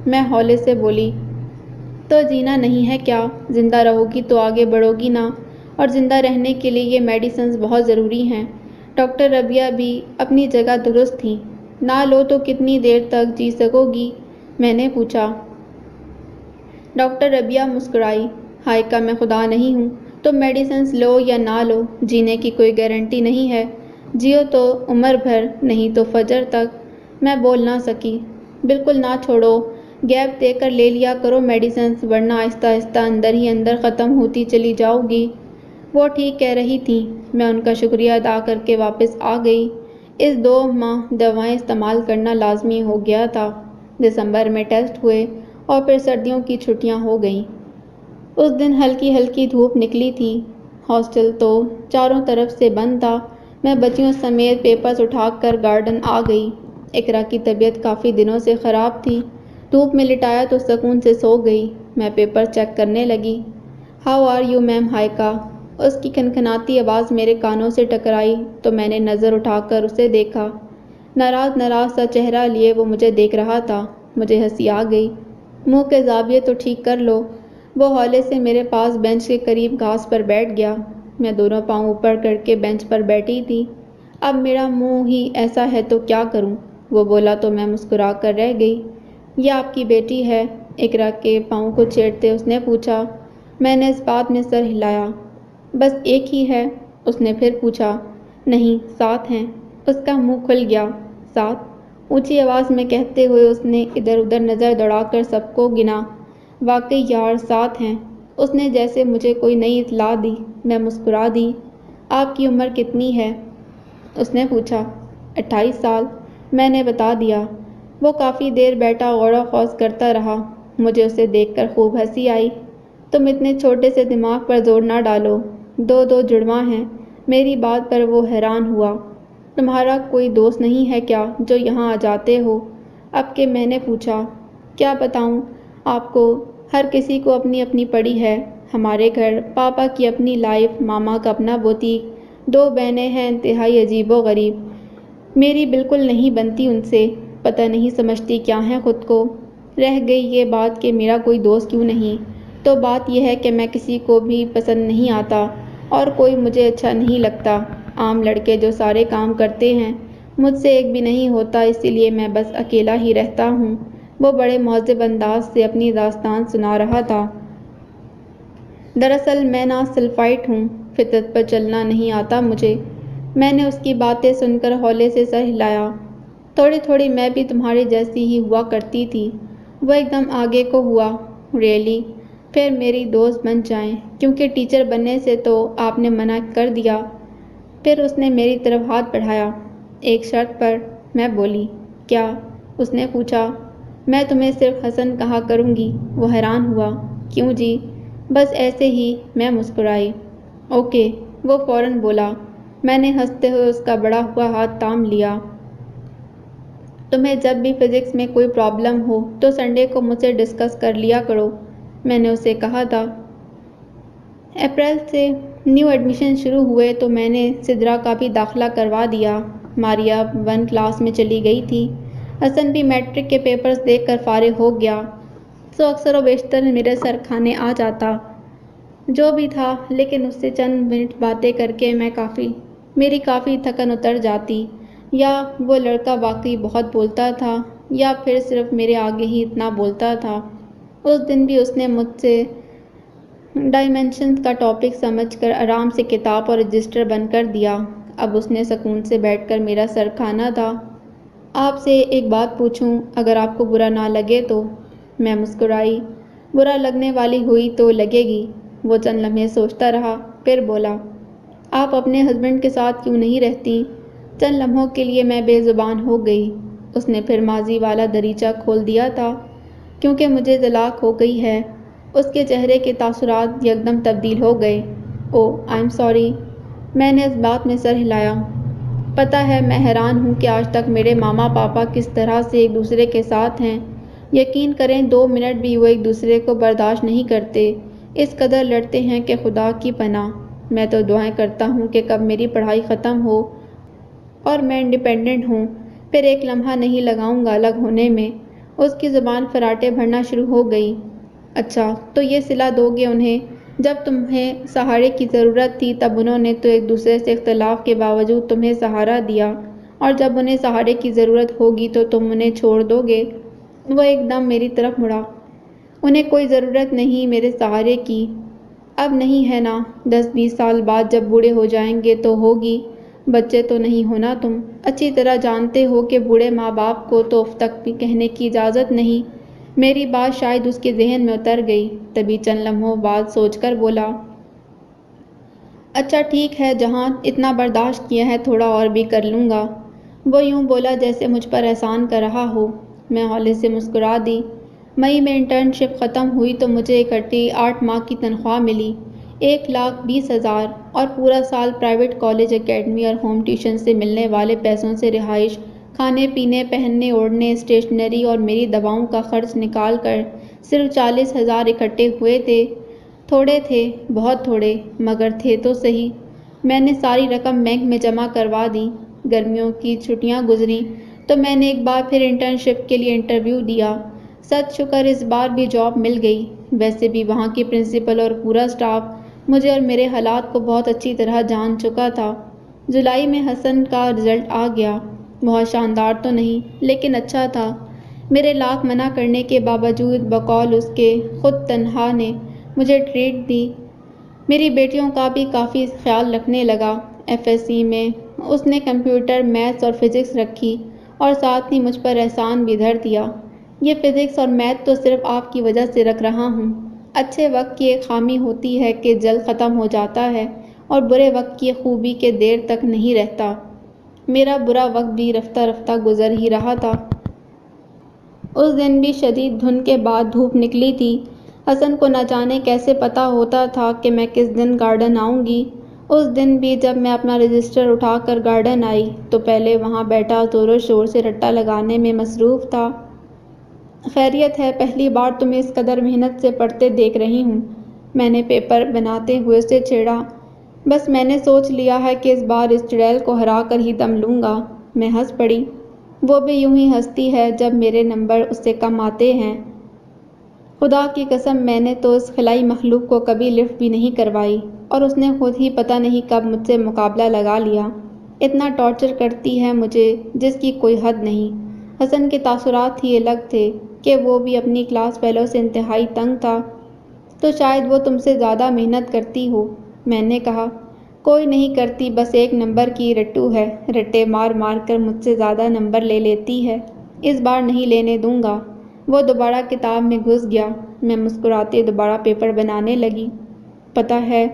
میں ہولے سے بولی۔ تو جینا نہیں ہے کیا؟ زندہ رہو گی تو آگے بڑھو گی نا، اور زندہ رہنے کے لیے یہ میڈیسنز بہت ضروری ہیں۔ ڈاکٹر ربیہ بھی اپنی جگہ درست تھیں۔ نہ لو تو کتنی دیر تک جی سکو گی؟ میں نے پوچھا۔ ڈاکٹر ربیہ مسکرائی۔ ہائیکا، میں خدا نہیں ہوں، تم میڈیسنز لو یا نہ لو، جینے کی کوئی گارنٹی نہیں ہے۔ جیو تو عمر بھر، نہیں تو فجر تک۔ میں بول نہ سکی۔ بالکل نہ چھوڑو، گیپ دے کر لے لیا کرو میڈیسنز، ورنہ آہستہ آہستہ اندر ہی اندر ختم ہوتی چلی جاؤ گی۔ وہ ٹھیک کہہ رہی تھیں۔ میں ان کا شکریہ ادا کر کے واپس آ گئی۔ اس 2 ماہ دوائیں استعمال کرنا لازمی ہو گیا تھا۔ دسمبر میں ٹیسٹ ہوئے اور پھر سردیوں کی چھٹیاں ہو گئیں۔ اس دن ہلکی ہلکی دھوپ نکلی تھی۔ ہاسٹل تو چاروں طرف سے بند تھا۔ میں بچیوں سمیت پیپرز اٹھا کر گارڈن آ گئی۔ اقرا کی طبیعت کافی دنوں سے خراب تھی۔ دھوپ میں لٹایا تو سکون سے سو گئی۔ میں پیپر چیک کرنے لگی۔ How are you ma'am Haika? اس کی کھنکھناتی آواز میرے کانوں سے ٹکرائی تو میں نے نظر اٹھا کر اسے دیکھا۔ ناراض ناراض سا چہرہ لیے وہ مجھے دیکھ رہا تھا۔ مجھے ہنسی آ گئی۔ منہ کے زاویے تو ٹھیک کر لو۔ وہ ہولے سے میرے پاس بینچ کے قریب گھاس پر بیٹھ گیا۔ میں دونوں پاؤں اوپر کر کے بینچ پر بیٹھی تھی۔ اب میرا منہ ہی ایسا ہے تو کیا کروں؟ وہ بولا تو میں مسکرا کر رہ گئی۔ یہ آپ کی بیٹی ہے؟ اقرا کے پاؤں کو چھیڑتے اس نے پوچھا۔ میں نے اس بات میں سر ہلایا۔ بس ایک ہی ہے؟ اس نے پھر پوچھا۔ نہیں، 7 ہیں۔ اس کا منہ کھل گیا۔ 7؟ اونچی آواز میں کہتے ہوئے اس نے ادھر ادھر نظر دوڑا کر سب کو گنا۔ واقعی یار، 7 ہیں، اس نے جیسے مجھے کوئی نئی اطلاع دی۔ میں مسکرا دی۔ آپ کی عمر کتنی ہے؟ اس نے پوچھا۔ 28 سال، میں نے بتا دیا۔ وہ کافی دیر بیٹھا غور و خوض کرتا رہا۔ مجھے اسے دیکھ کر خوب ہنسی آئی۔ تم اتنے چھوٹے سے دماغ پر زور نہ ڈالو، 2 جڑواں ہیں۔ میری بات پر وہ حیران ہوا۔ تمہارا کوئی دوست نہیں ہے کیا جو یہاں آ جاتے ہو؟ اب کہ میں نے پوچھا۔ کیا بتاؤں آپ کو، ہر کسی کو اپنی اپنی پڑی ہے۔ ہمارے گھر پاپا کی اپنی لائف، ماما کا اپنا بوتیک، 2 بہنیں ہیں انتہائی عجیب و غریب۔ میری بالکل نہیں بنتی ان سے، پتہ نہیں سمجھتی کیا ہیں خود کو۔ رہ گئی یہ بات کہ میرا کوئی دوست کیوں نہیں، تو بات یہ ہے کہ میں کسی کو بھی پسند نہیں آتا اور کوئی مجھے اچھا نہیں لگتا۔ عام لڑکے جو سارے کام کرتے ہیں، مجھ سے ایک بھی نہیں ہوتا، اسی لیے میں بس اکیلا ہی رہتا ہوں۔ وہ بڑے مہذب انداز سے اپنی داستان سنا رہا تھا۔ دراصل میں نا سلفائٹ ہوں، فطرت پر چلنا نہیں آتا مجھے۔ میں نے اس کی باتیں سن کر ہولے سے سر ہلایا۔ تھوڑی تھوڑی میں بھی تمہاری جیسی ہی ہوا کرتی تھی۔ وہ ایک دم آگے کو ہوا، ریئلی؟ پھر میری دوست بن جائیں، کیونکہ ٹیچر بننے سے تو آپ نے منع کر دیا۔ پھر اس نے میری طرف ہاتھ بڑھایا۔ ایک شرط پر، میں بولی۔ کیا؟ اس نے پوچھا۔ میں تمہیں صرف حسن کہا کروں گی۔ وہ حیران ہوا۔ کیوں جی؟ بس ایسے ہی، میں مسکرائی۔ اوکے، وہ فوراً بولا۔ میں نے ہنستے ہوئے اس کا بڑا ہوا ہاتھ تھام لیا۔ تمہیں جب بھی فزکس میں کوئی پرابلم ہو تو سنڈے کو مجھ سے ڈسکس کر لیا کرو، میں نے اسے کہا تھا۔ اپریل سے نیو ایڈمیشن شروع ہوئے تو میں نے سدرا کا بھی داخلہ کروا دیا۔ ماریا 1 کلاس میں چلی گئی تھی۔ حسن بھی میٹرک کے پیپرز دیکھ کر فارغ ہو گیا، سو اکثر و بیشتر میرے سر کھانے آ جاتا۔ جو بھی تھا، لیکن اس سے چند منٹ باتیں کر کے میری کافی تھکن اتر جاتی۔ یا وہ لڑکا واقعی بہت بولتا تھا، یا پھر صرف میرے آگے ہی اتنا بولتا تھا۔ اس دن بھی اس نے مجھ سے ڈائمینشنز کا ٹاپک سمجھ کر آرام سے کتاب اور رجسٹر بند کر دیا۔ اب اس نے سکون سے بیٹھ کر میرا سر کھانا تھا۔ آپ سے ایک بات پوچھوں، اگر آپ کو برا نہ لگے تو؟ میں مسکرائی۔ برا لگنے والی ہوئی تو لگے گی۔ وہ چند لمحے سوچتا رہا، پھر بولا۔ آپ اپنے ہسبینڈ کے ساتھ کیوں نہیں رہتی؟ چند لمحوں کے لیے میں بے زبان ہو گئی۔ اس نے پھر ماضی والا دریچہ کھول دیا تھا۔ کیونکہ مجھے طلاق ہو گئی ہے۔ اس کے چہرے کے تاثرات یکدم تبدیل ہو گئے۔ اوہ، آئی ایم سوری۔ میں نے اس بات میں سر ہلایا۔ پتہ ہے، میں حیران ہوں کہ آج تک میرے ماما پاپا کس طرح سے ایک دوسرے کے ساتھ ہیں۔ یقین کریں 2 منٹ بھی وہ ایک دوسرے کو برداشت نہیں کرتے، اس قدر لڑتے ہیں کہ خدا کی پناہ۔ میں تو دعائیں کرتا ہوں کہ کب میری پڑھائی ختم ہو اور میں انڈیپینڈنٹ ہوں، پھر ایک لمحہ نہیں لگاؤں گا الگ ہونے میں۔ اس کی زبان فراٹے بھرنا شروع ہو گئی۔ اچھا، تو یہ صلہ دو گے انہیں؟ جب تمہیں سہارے کی ضرورت تھی تب انہوں نے تو ایک دوسرے سے اختلاف کے باوجود تمہیں سہارا دیا، اور جب انہیں سہارے کی ضرورت ہوگی تو تم انہیں چھوڑ دو گے؟ وہ ایک دم میری طرف مڑا۔ انہیں کوئی ضرورت نہیں میرے سہارے کی۔ اب نہیں ہے نا، 10-20 سال بعد جب بوڑھے ہو جائیں گے تو ہوگی۔ بچے تو نہیں ہونا تم؟ اچھی طرح جانتے ہو کہ بوڑھے ماں باپ کو تو اف تک بھی کہنے کی اجازت نہیں۔ میری بات شاید اس کے ذہن میں اتر گئی، تبھی چند لمحوں بعد سوچ کر بولا۔ اچھا ٹھیک ہے، جہاں اتنا برداشت کیا ہے تھوڑا اور بھی کر لوں گا۔ وہ یوں بولا جیسے مجھ پر احسان کر رہا ہو۔ میں ہولے سے مسکرا دی۔ مئی میں انٹرنشپ ختم ہوئی تو مجھے اکٹھی 8 ماہ کی تنخواہ ملی، 1,20,000، اور پورا سال پرائیویٹ کالج، اکیڈمی اور ہوم ٹیوشن سے ملنے والے پیسوں سے رہائش، کھانے پینے، پہننے اوڑھنے، اسٹیشنری اور میری دواؤں کا خرچ نکال کر صرف 40,000 اکٹھے ہوئے تھے۔ تھوڑے تھے، بہت تھوڑے، مگر تھے تو صحیح۔ میں نے ساری رقم بینک میں جمع کروا دی۔ گرمیوں کی چھٹیاں گزریں تو میں نے ایک بار پھر انٹرنشپ کے لیے انٹرویو دیا۔ سچ شکر اس بار بھی جاب مل گئی۔ ویسے بھی وہاں کی پرنسپل اور پورا اسٹاف مجھے اور میرے حالات کو بہت اچھی طرح جان چکا تھا۔ جولائی میں حسن کا رزلٹ آ گیا۔ بہت شاندار تو نہیں، لیکن اچھا تھا۔ میرے لاکھ منع کرنے کے باوجود بقول اس کے خود تنہا نے مجھے ٹریٹ دی۔ میری بیٹیوں کا بھی کافی خیال رکھنے لگا۔ FSC میں اس نے کمپیوٹر، میتھس اور فزکس رکھی، اور ساتھ ہی مجھ پر احسان بھی دھر دیا۔ یہ فزکس اور میتھ تو صرف آپ کی وجہ سے رکھ رہا ہوں۔ اچھے وقت کی ایک خامی ہوتی ہے کہ جلد ختم ہو جاتا ہے، اور برے وقت کی خوبی کہ دیر تک نہیں رہتا۔ میرا برا وقت بھی رفتہ رفتہ گزر ہی رہا تھا۔ اس دن بھی شدید دھند کے بعد دھوپ نکلی تھی۔ حسن کو نہ جانے کیسے پتہ ہوتا تھا کہ میں کس دن گارڈن آؤں گی۔ اس دن بھی جب میں اپنا رجسٹر اٹھا کر گارڈن آئی تو پہلے وہاں بیٹھا زور و شور سے رٹا لگانے میں مصروف تھا۔ خیریت ہے، پہلی بار تمہیں اس قدر محنت سے پڑھتے دیکھ رہی ہوں، میں نے پیپر بناتے ہوئے اسے چھیڑا۔ بس میں نے سوچ لیا ہے کہ اس بار اس چڑیل کو ہرا کر ہی دم لوں گا۔ میں ہنس پڑی۔ وہ بھی یوں ہی ہنستی ہے جب میرے نمبر اس سے کم آتے ہیں۔ خدا کی قسم میں نے تو اس خلائی مخلوق کو کبھی لفٹ بھی نہیں کروائی، اور اس نے خود ہی پتہ نہیں کب مجھ سے مقابلہ لگا لیا۔ اتنا ٹارچر کرتی ہے مجھے جس کی کوئی حد نہیں۔ حسن کے تاثرات ہی الگ تھے کہ وہ بھی اپنی کلاس فیلو سے انتہائی تنگ تھا۔ تو شاید وہ تم سے زیادہ محنت کرتی ہو، میں نے کہا۔ کوئی نہیں کرتی، بس ایک نمبر کی رٹو ہے، رٹے مار مار کر مجھ سے زیادہ نمبر لے لیتی ہے، اس بار نہیں لینے دوں گا۔ وہ دوبارہ کتاب میں گھس گیا۔ میں مسکراتے دوبارہ پیپر بنانے لگی۔ پتہ ہے،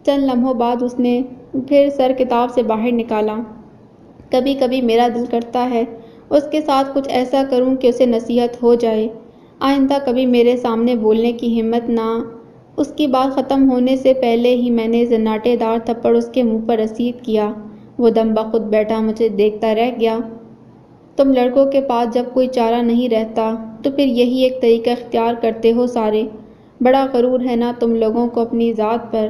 چند لمحوں بعد اس نے پھر سر کتاب سے باہر نکالا۔ کبھی کبھی میرا دل کرتا ہے اس کے ساتھ کچھ ایسا کروں کہ اسے نصیحت ہو جائے، آئندہ کبھی میرے سامنے بولنے کی ہمت نہ۔ اس کی بات ختم ہونے سے پہلے ہی میں نے زناٹے دار تھپڑ اس کے منہ پر رسید کیا۔ وہ دم بخود بیٹھا مجھے دیکھتا رہ گیا۔ تم لڑکوں کے پاس جب کوئی چارہ نہیں رہتا تو پھر یہی ایک طریقہ اختیار کرتے ہو سارے۔ بڑا غرور ہے نا تم لوگوں کو اپنی ذات پر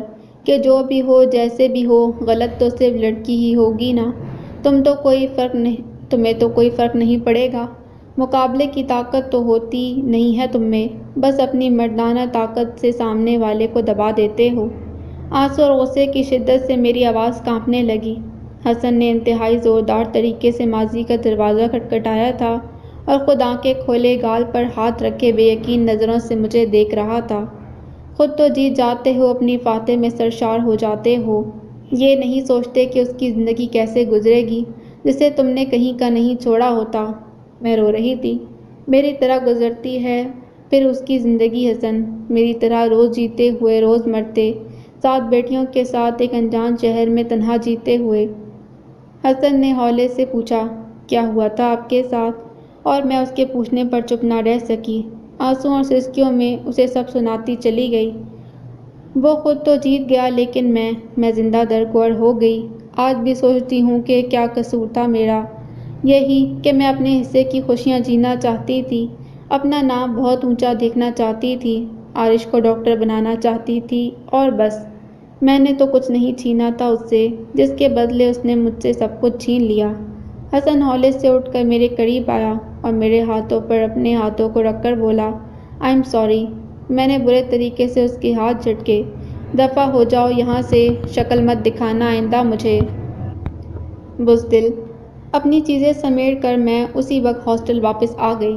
کہ جو بھی ہو جیسے بھی ہو غلط تو صرف لڑکی ہی ہوگی نا، تمہیں تو کوئی فرق نہیں پڑے گا۔ مقابلے کی طاقت تو ہوتی نہیں ہے تم میں، بس اپنی مردانہ طاقت سے سامنے والے کو دبا دیتے ہو۔ آنسو اور غصے کی شدت سے میری آواز کانپنے لگی۔ حسن نے انتہائی زوردار طریقے سے ماضی کا دروازہ کھٹکھٹایا تھا اور خود آنکھیں کھولے گال پر ہاتھ رکھے بے یقین نظروں سے مجھے دیکھ رہا تھا۔ خود تو جیت جاتے ہو، اپنی فاتح میں سرشار ہو جاتے ہو، یہ نہیں سوچتے کہ اس کی زندگی کیسے گزرے گی جسے تم نے کہیں کا نہیں چھوڑا ہوتا۔ میں رو رہی تھی۔ میری طرح گزرتی ہے پھر اس کی زندگی حسن، میری طرح روز جیتے ہوئے روز مرتے، 7 بیٹیوں کے ساتھ ایک انجان شہر میں تنہا جیتے ہوئے۔ حسن نے ہولے سے پوچھا، کیا ہوا تھا آپ کے ساتھ؟ اور میں اس کے پوچھنے پر چپ نہ رہ سکی، آنسوؤں اور سسکیوں میں اسے سب سناتی چلی گئی۔ وہ خود تو جیت گیا لیکن میں زندہ درگور ہو گئی۔ آج بھی سوچتی ہوں کہ کیا قصور تھا میرا، یہی کہ میں اپنے حصے کی خوشیاں جینا چاہتی تھی، اپنا نام بہت اونچا دیکھنا چاہتی تھی، عارش کو ڈاکٹر بنانا چاہتی تھی اور بس۔ میں نے تو کچھ نہیں چھینا تھا اس سے، جس کے بدلے اس نے مجھ سے سب کچھ چھین لیا۔ حسن ہولے سے اٹھ کر میرے قریب آیا اور میرے ہاتھوں پر اپنے ہاتھوں کو رکھ کر بولا، آئی ایم سوری۔ میں نے برے طریقے سے اس کے ہاتھ جھٹکے۔ دفع ہو جاؤ یہاں سے، شکل مت دکھانا آئندہ مجھے۔ بزدل۔ اپنی چیزیں سمیٹ کر میں اسی وقت ہاسٹل واپس آ گئی۔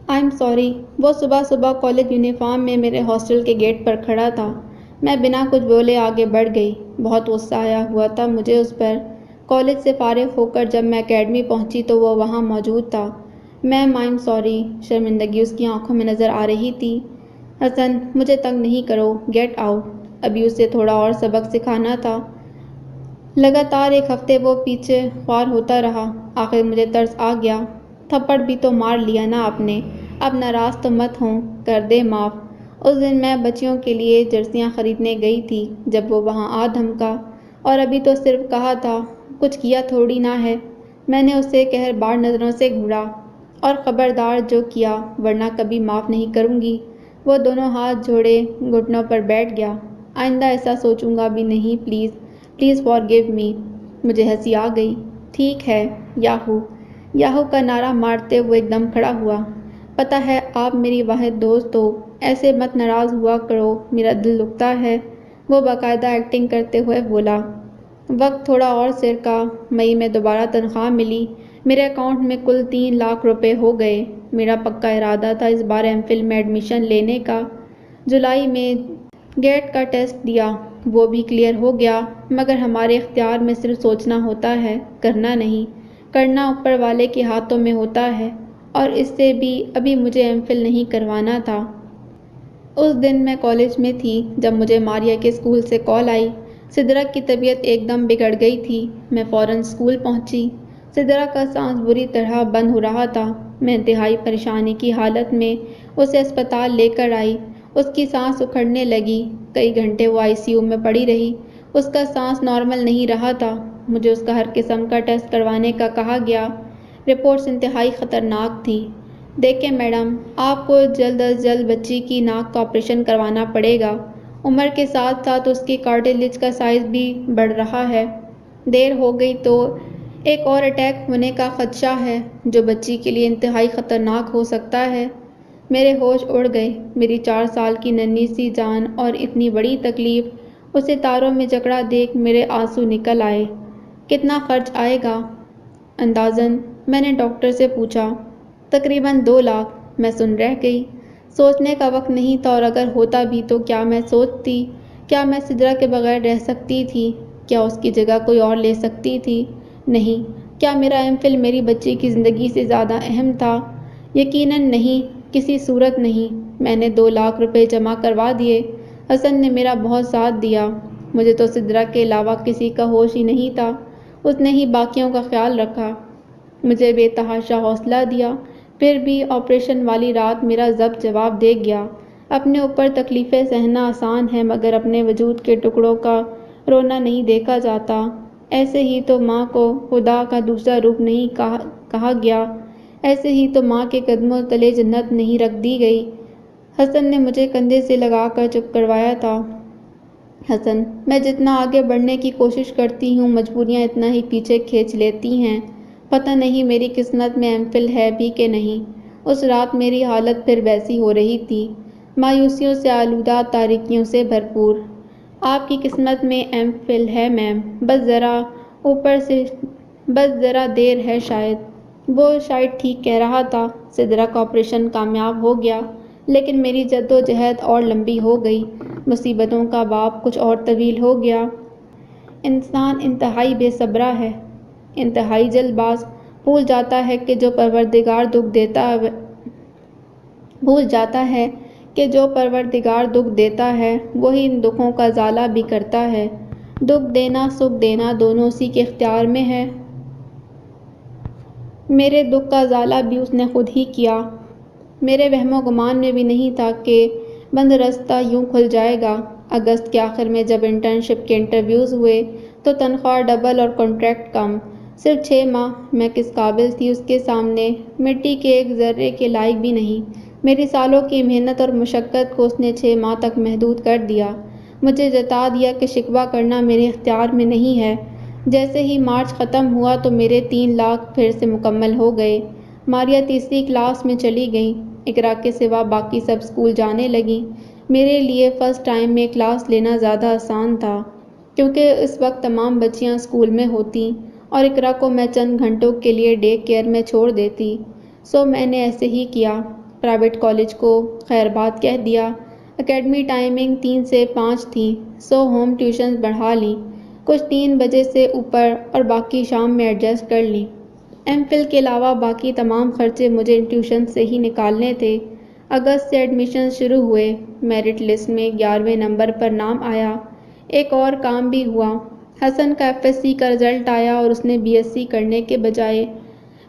I am sorry. وہ صبح صبح کالج یونیفارم میں میرے ہاسٹل کے گیٹ پر کھڑا تھا۔ میں بنا کچھ بولے آگے بڑھ گئی۔ بہت غصہ آیا ہوا تھا مجھے اس پر۔ کالج سے فارغ ہو کر جب میں اکیڈمی پہنچی تو وہ وہاں موجود تھا۔ میم آئی ایم سوری۔ شرمندگی اس کی آنکھوں میں نظر آ رہی تھی۔ حسن، مجھے تنگ نہیں کرو، گیٹ آؤٹ۔ ابھی اسے تھوڑا اور سبق سکھانا تھا۔ لگاتار 1 ہفتے وہ پیچھے خوار ہوتا رہا۔ آخر مجھے ترس آ گیا۔ تھپڑ بھی تو مار لیا نا آپ نے، اب ناراض تو مت ہوں، کر دیں معاف۔ اس دن میں بچیوں کے لیے جرسیاں خریدنے گئی تھی جب وہ وہاں آ دھمکا، اور ابھی تو صرف کہا تھا، کچھ کیا تھوڑی نہ ہے۔ میں نے اسے قہربار نظروں سے گھورا اور خبردار جو کیا ورنہ کبھی معاف نہیں کروں گی۔ وہ دونوں ہاتھ جوڑے گھٹنوں پر بیٹھ گیا۔ آئندہ ایسا سوچوں گا بھی نہیں، پلیز پلیز فارگیو می۔ مجھے ہنسی آ گئی۔ ٹھیک ہے، یاہو یاہو کا نعرہ مارتے ہوئے ایک دم کھڑا ہوا۔ پتہ ہے آپ میری واحد دوست ہو، ایسے مت ناراض ہوا کرو، میرا دل دکھتا ہے۔ وہ باقاعدہ ایکٹنگ کرتے ہوئے بولا۔ وقت تھوڑا اور سر کا۔ مئی میں دوبارہ تنخواہ ملی۔ میرے اکاؤنٹ میں کل 3 لاکھ روپے ہو گئے۔ میرا پکا ارادہ تھا اس بار ایم فل میں ایڈمیشن لینے کا۔ جولائی میں گیٹ کا ٹیسٹ دیا، وہ بھی کلیئر ہو گیا، مگر ہمارے اختیار میں صرف سوچنا ہوتا ہے، کرنا نہیں۔ کرنا اوپر والے کے ہاتھوں میں ہوتا ہے، اور اس سے بھی ابھی مجھے ایم فل نہیں کروانا تھا۔ اس دن میں کالج میں تھی جب مجھے ماریا کے اسکول سے کال آئی۔ سدرا کی طبیعت ایک دم بگڑ گئی تھی۔ میں فوراً اسکول پہنچی۔ سدرا کا سانس بری طرح بند ہو رہا تھا۔ میں انتہائی پریشانی کی حالت میں اسے اسپتال لے کر آئی۔ اس کی سانس اکھڑنے لگی۔ کئی گھنٹے وہ ICU میں پڑی رہی۔ اس کا سانس نارمل نہیں رہا تھا۔ مجھے اس کا ہر قسم کا ٹیسٹ کروانے کا کہا گیا۔ رپورٹس انتہائی خطرناک تھیں۔ دیکھیں میڈم، آپ کو جلد از جلد بچی کی ناک کا آپریشن کروانا پڑے گا۔ عمر کے ساتھ ساتھ اس کی کارٹلیج کا سائز بھی بڑھ رہا ہے۔ دیر ہو گئی تو ایک اور اٹیک ہونے کا خدشہ ہے جو بچی کے لیے انتہائی خطرناک ہو سکتا ہے۔ میرے ہوش اڑ گئے۔ میری 4 سال کی ننھی سی جان اور اتنی بڑی تکلیف، اسے تاروں میں جکڑا دیکھ میرے آنسو نکل آئے۔ کتنا خرچ آئے گا اندازاً؟ میں نے ڈاکٹر سے پوچھا۔ تقریباً 2 لاکھ۔ میں سن رہ گئی۔ سوچنے کا وقت نہیں تھا، اور اگر ہوتا بھی تو کیا میں سوچتی کیا میں سدرا کے بغیر رہ سکتی تھی؟ کیا اس کی جگہ کوئی اور لے سکتی تھی؟ نہیں۔ کیا میرا ایم فل میری بچی کی زندگی سے زیادہ اہم تھا؟ یقیناً نہیں، کسی صورت نہیں۔ میں نے 2 لاکھ روپے جمع کروا دیے۔ حسن نے میرا بہت ساتھ دیا۔ مجھے تو سدرا کے علاوہ کسی کا ہوش ہی نہیں تھا۔ اس نے ہی باقیوں کا خیال رکھا، مجھے بے تحاشا حوصلہ دیا۔ پھر بھی آپریشن والی رات میرا ضبط جواب دے گیا۔ اپنے اوپر تکلیفیں سہنا آسان ہے، مگر اپنے وجود کے ٹکڑوں کا رونا نہیں دیکھا جاتا۔ ایسے ہی تو ماں کو خدا کا دوسرا روپ نہیں کہا گیا، ایسے ہی تو ماں کے قدموں تلے جنت نہیں رکھ دی گئی۔ حسن نے مجھے کندھے سے لگا کر چپ کروایا تھا۔ حسن، میں جتنا آگے بڑھنے کی کوشش کرتی ہوں، مجبوریاں اتنا ہی پیچھے کھینچ لیتی ہیں۔ پتہ نہیں میری قسمت میں ایم فل ہے بھی کہ نہیں۔ اس رات میری حالت پھر ویسی ہو رہی تھی، مایوسیوں سے آلودہ، تاریکیوں سے بھرپور۔ آپ کی قسمت میں ایم فل ہے میم، بس ذرا دیر ہے شاید۔ وہ شاید ٹھیک کہہ رہا تھا۔ سدرا کا آپریشن کامیاب ہو گیا، لیکن میری جدوجہد اور لمبی ہو گئی۔ مصیبتوں کا باب کچھ اور طویل ہو گیا۔ انسان انتہائی بے صبرا ہے، انتہائی جلد باز۔ بھول جاتا ہے کہ جو پروردگار دکھ دیتا ہے وہی ان دکھوں کا ازالہ بھی کرتا ہے۔ دکھ دینا، سکھ دینا دونوں اسی کے اختیار میں ہے۔ میرے دکھ کا ازالہ بھی اس نے خود ہی کیا۔ میرے وہم و گمان میں بھی نہیں تھا کہ بند رستہ یوں کھل جائے گا۔ اگست کے آخر میں جب انٹرنشپ کے انٹرویوز ہوئے تو تنخواہ ڈبل اور کنٹریکٹ کم۔ صرف 6 ماہ۔ میں کس قابل تھی اس کے سامنے؟ مٹی کے ایک ذرے کے لائق بھی نہیں۔ میری سالوں کی محنت اور مشقت کو اس نے 6 ماہ تک محدود کر دیا۔ مجھے جتا دیا کہ شکوہ کرنا میرے اختیار میں نہیں ہے۔ جیسے ہی مارچ ختم ہوا تو میرے 3 لاکھ پھر سے مکمل ہو گئے۔ ماریا تیسری کلاس میں چلی گئی۔ اقرا کے سوا باقی سب اسکول جانے لگیں۔ میرے لیے فرسٹ ٹائم میں کلاس لینا زیادہ آسان تھا، کیونکہ اس وقت تمام بچیاں اسکول میں ہوتیں اور اقرا کو میں چند گھنٹوں کے لیے ڈے کیئر میں چھوڑ دیتی۔ سو میں نے ایسے ہی کیا۔ پرائیویٹ کالج کو خیر بات کہہ دیا۔ اکیڈمی ٹائمنگ 3 سے 5 تھی، سو ہوم ٹیوشنز بڑھا لیں، کچھ 3 بجے سے اوپر اور باقی شام میں ایڈجسٹ کر لیں۔ ایم فل کے علاوہ باقی تمام خرچے مجھے ان ٹیوشن سے ہی نکالنے تھے۔ اگست سے ایڈمیشن شروع ہوئے۔ میرٹ لسٹ میں 11ویں نمبر پر نام آیا۔ ایک اور کام بھی ہوا۔ حسن کا FSC کا رزلٹ آیا اور اس نے BSc کرنے کے بجائے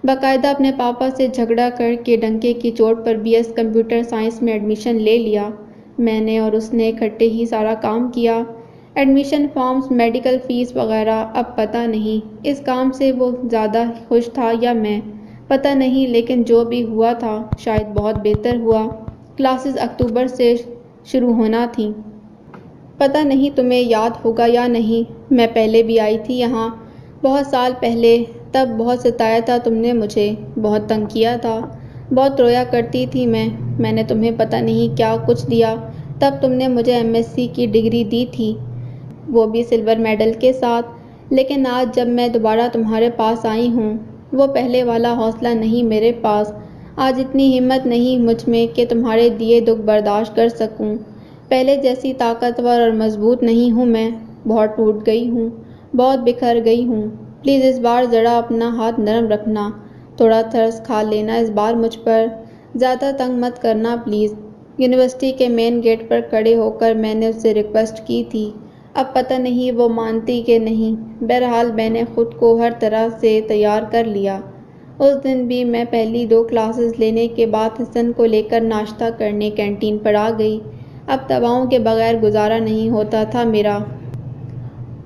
باقاعدہ اپنے پاپا سے جھگڑا کر کے ڈنکے کی چوٹ پر BS کمپیوٹر سائنس میں ایڈمیشن لے لیا۔ میں نے اور اس نے اکٹھے ہی سارا کام کیا، ایڈمیشن فارمز، میڈیکل فیس وغیرہ۔ اب پتہ نہیں اس کام سے وہ زیادہ خوش تھا یا میں، پتہ نہیں، لیکن جو بھی ہوا تھا شاید بہت بہتر ہوا۔ کلاسز اکتوبر سے شروع ہونا تھیں۔ پتہ نہیں تمہیں یاد ہوگا یا نہیں، میں پہلے بھی آئی تھی یہاں، بہت سال پہلے۔ تب بہت ستایا تھا تم نے مجھے، بہت تنگ کیا تھا، بہت رویا کرتی تھی میں نے تمہیں پتہ نہیں کیا کچھ دیا۔ تب تم نے مجھے MSc کی ڈگری دی تھی، وہ بھی سلور میڈل کے ساتھ۔ لیکن آج جب میں دوبارہ تمہارے پاس آئی ہوں، وہ پہلے والا حوصلہ نہیں میرے پاس۔ آج اتنی ہمت نہیں مجھ میں کہ تمہارے دیے دکھ برداشت کر سکوں۔ پہلے جیسی طاقتور اور مضبوط نہیں ہوں میں، بہت ٹوٹ گئی ہوں، بہت بکھر گئی ہوں۔ پلیز اس بار ذرا اپنا ہاتھ نرم رکھنا، تھوڑا ترس کھا لینا اس بار مجھ پر، زیادہ تنگ مت کرنا پلیز۔ یونیورسٹی کے مین گیٹ پر کھڑے ہو کر میں نے اس سے ریکویسٹ کی تھی، اب پتہ نہیں وہ مانتی کہ نہیں۔ بہرحال میں نے خود کو ہر طرح سے تیار کر لیا۔ اس دن بھی میں پہلی 2 کلاسز لینے کے بعد حسن کو لے کر ناشتہ کرنے کینٹین پر آ گئی۔ اب دواؤں کے بغیر گزارا نہیں ہوتا تھا میرا۔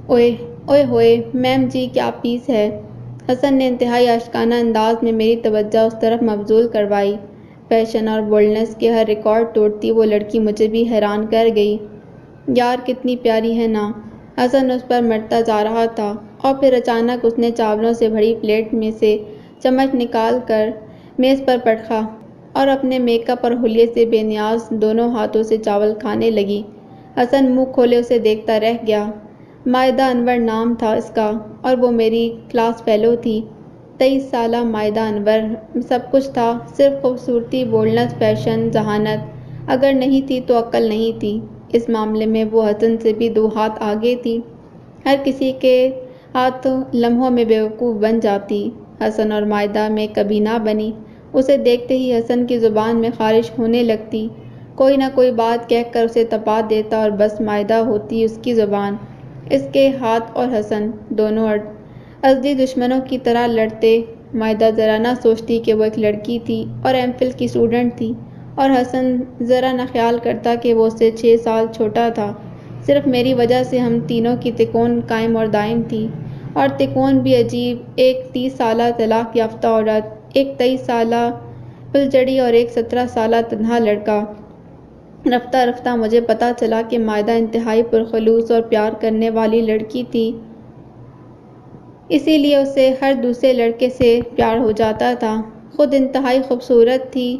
اوئے ہوئے میم جی، کیا پیس ہے؟ حسن نے انتہائی عاشقانہ انداز میں میری توجہ اس طرف مبذول کروائی۔ پیشن اور بولڈنس کے ہر ریکارڈ توڑتی وہ لڑکی مجھے بھی حیران کر گئی۔ یار کتنی پیاری ہے نا؟ حسن اس پر مرتا جا رہا تھا اور پھر اچانک اس نے چاولوں سے بھری پلیٹ میں سے چمچ نکال کر میز پر پٹخا اور اپنے میک اپ اور حلیے سے بے نیاز دونوں ہاتھوں سے چاول کھانے لگی۔ حسن منہ کھولے اسے دیکھتا رہ گیا۔ مائدہ انور نام تھا اس کا اور وہ میری کلاس فیلو تھی۔ 23 سالہ مائدہ انور، سب کچھ تھا، صرف خوبصورتی، بولڈنس، پیشن، ذہانت اگر نہیں تھی تو عقل نہیں تھی۔ اس معاملے میں وہ حسن سے بھی 2 ہاتھ آگے تھی۔ ہر کسی کے ہاتھ لمحوں میں بیوقوف بن جاتی، حسن اور مائدہ میں کبھی نہ بنی۔ اسے دیکھتے ہی حسن کی زبان میں خارش ہونے لگتی، کوئی نہ کوئی بات کہہ کر اسے تپا دیتا اور بس مائدہ ہوتی اس کی زبان۔ اس کے ہاتھ اور حسن دونوں ازلی دشمنوں کی طرح لڑتے۔ مائدہ ذرا نہ سوچتی کہ وہ ایک لڑکی تھی اور ایم فل کی اسٹوڈنٹ تھی، اور حسن ذرا نہ خیال کرتا کہ وہ اس سے 6 سال چھوٹا تھا۔ صرف میری وجہ سے ہم تینوں کی تکون قائم اور دائم تھی، اور تکون بھی عجیب، ایک 30 سالہ طلاق یافتہ عورت، ایک 23 سالہ پھلجڑی اور ایک 17 سالہ تنہا لڑکا۔ رفتہ رفتہ مجھے پتہ چلا کہ مائدہ انتہائی پرخلوص اور پیار کرنے والی لڑکی تھی، اسی لیے اسے ہر دوسرے لڑکے سے پیار ہو جاتا تھا۔ خود انتہائی خوبصورت تھی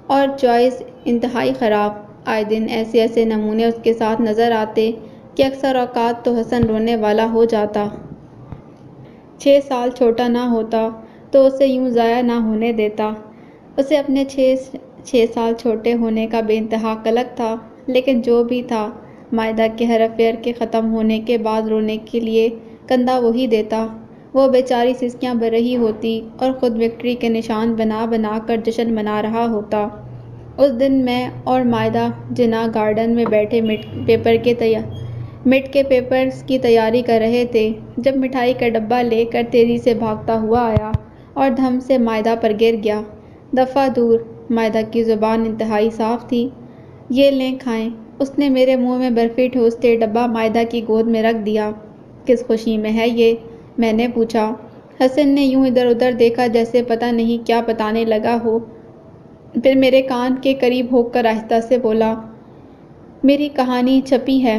اور چوائس انتہائی خراب۔ آئے دن ایسے نمونے اس کے ساتھ نظر آتے کہ اکثر اوقات تو حسن رونے والا ہو جاتا۔ 6 سال چھوٹا نہ ہوتا تو اسے یوں ضائع نہ ہونے دیتا۔ اسے اپنے 6 سال چھوٹے ہونے کا بے انتہا قلق تھا، لیکن جو بھی تھا، مائدہ کے ہر افیئر کے ختم ہونے کے بعد رونے کے لیے کندھا وہی دیتا۔ وہ بیچاری سسکیاں بھر رہی ہوتی اور خود وکٹری کے نشان بنا بنا کر جشن منا رہا ہوتا۔ اس دن میں اور مائدہ جناح گارڈن میں بیٹھے مٹ کے پیپرز کی تیاری کر رہے تھے، جب مٹھائی کا ڈبہ لے کر تیزی سے بھاگتا ہوا آیا اور دھم سے مائدہ پر گر گیا۔ دفعہ دور، مائدہ کی زبان انتہائی صاف تھی۔ یہ لیں کھائیں۔ اس نے میرے منہ میں برفی ٹھوستے ڈبہ مائدہ کی گود میں رکھ دیا۔ کس خوشی میں ہے یہ؟ میں نے پوچھا۔ حسن نے یوں ادھر ادھر دیکھا جیسے پتہ نہیں کیا بتانے لگا ہو، پھر میرے کان کے قریب ہو کر آہستہ سے بولا، میری کہانی چھپی ہے۔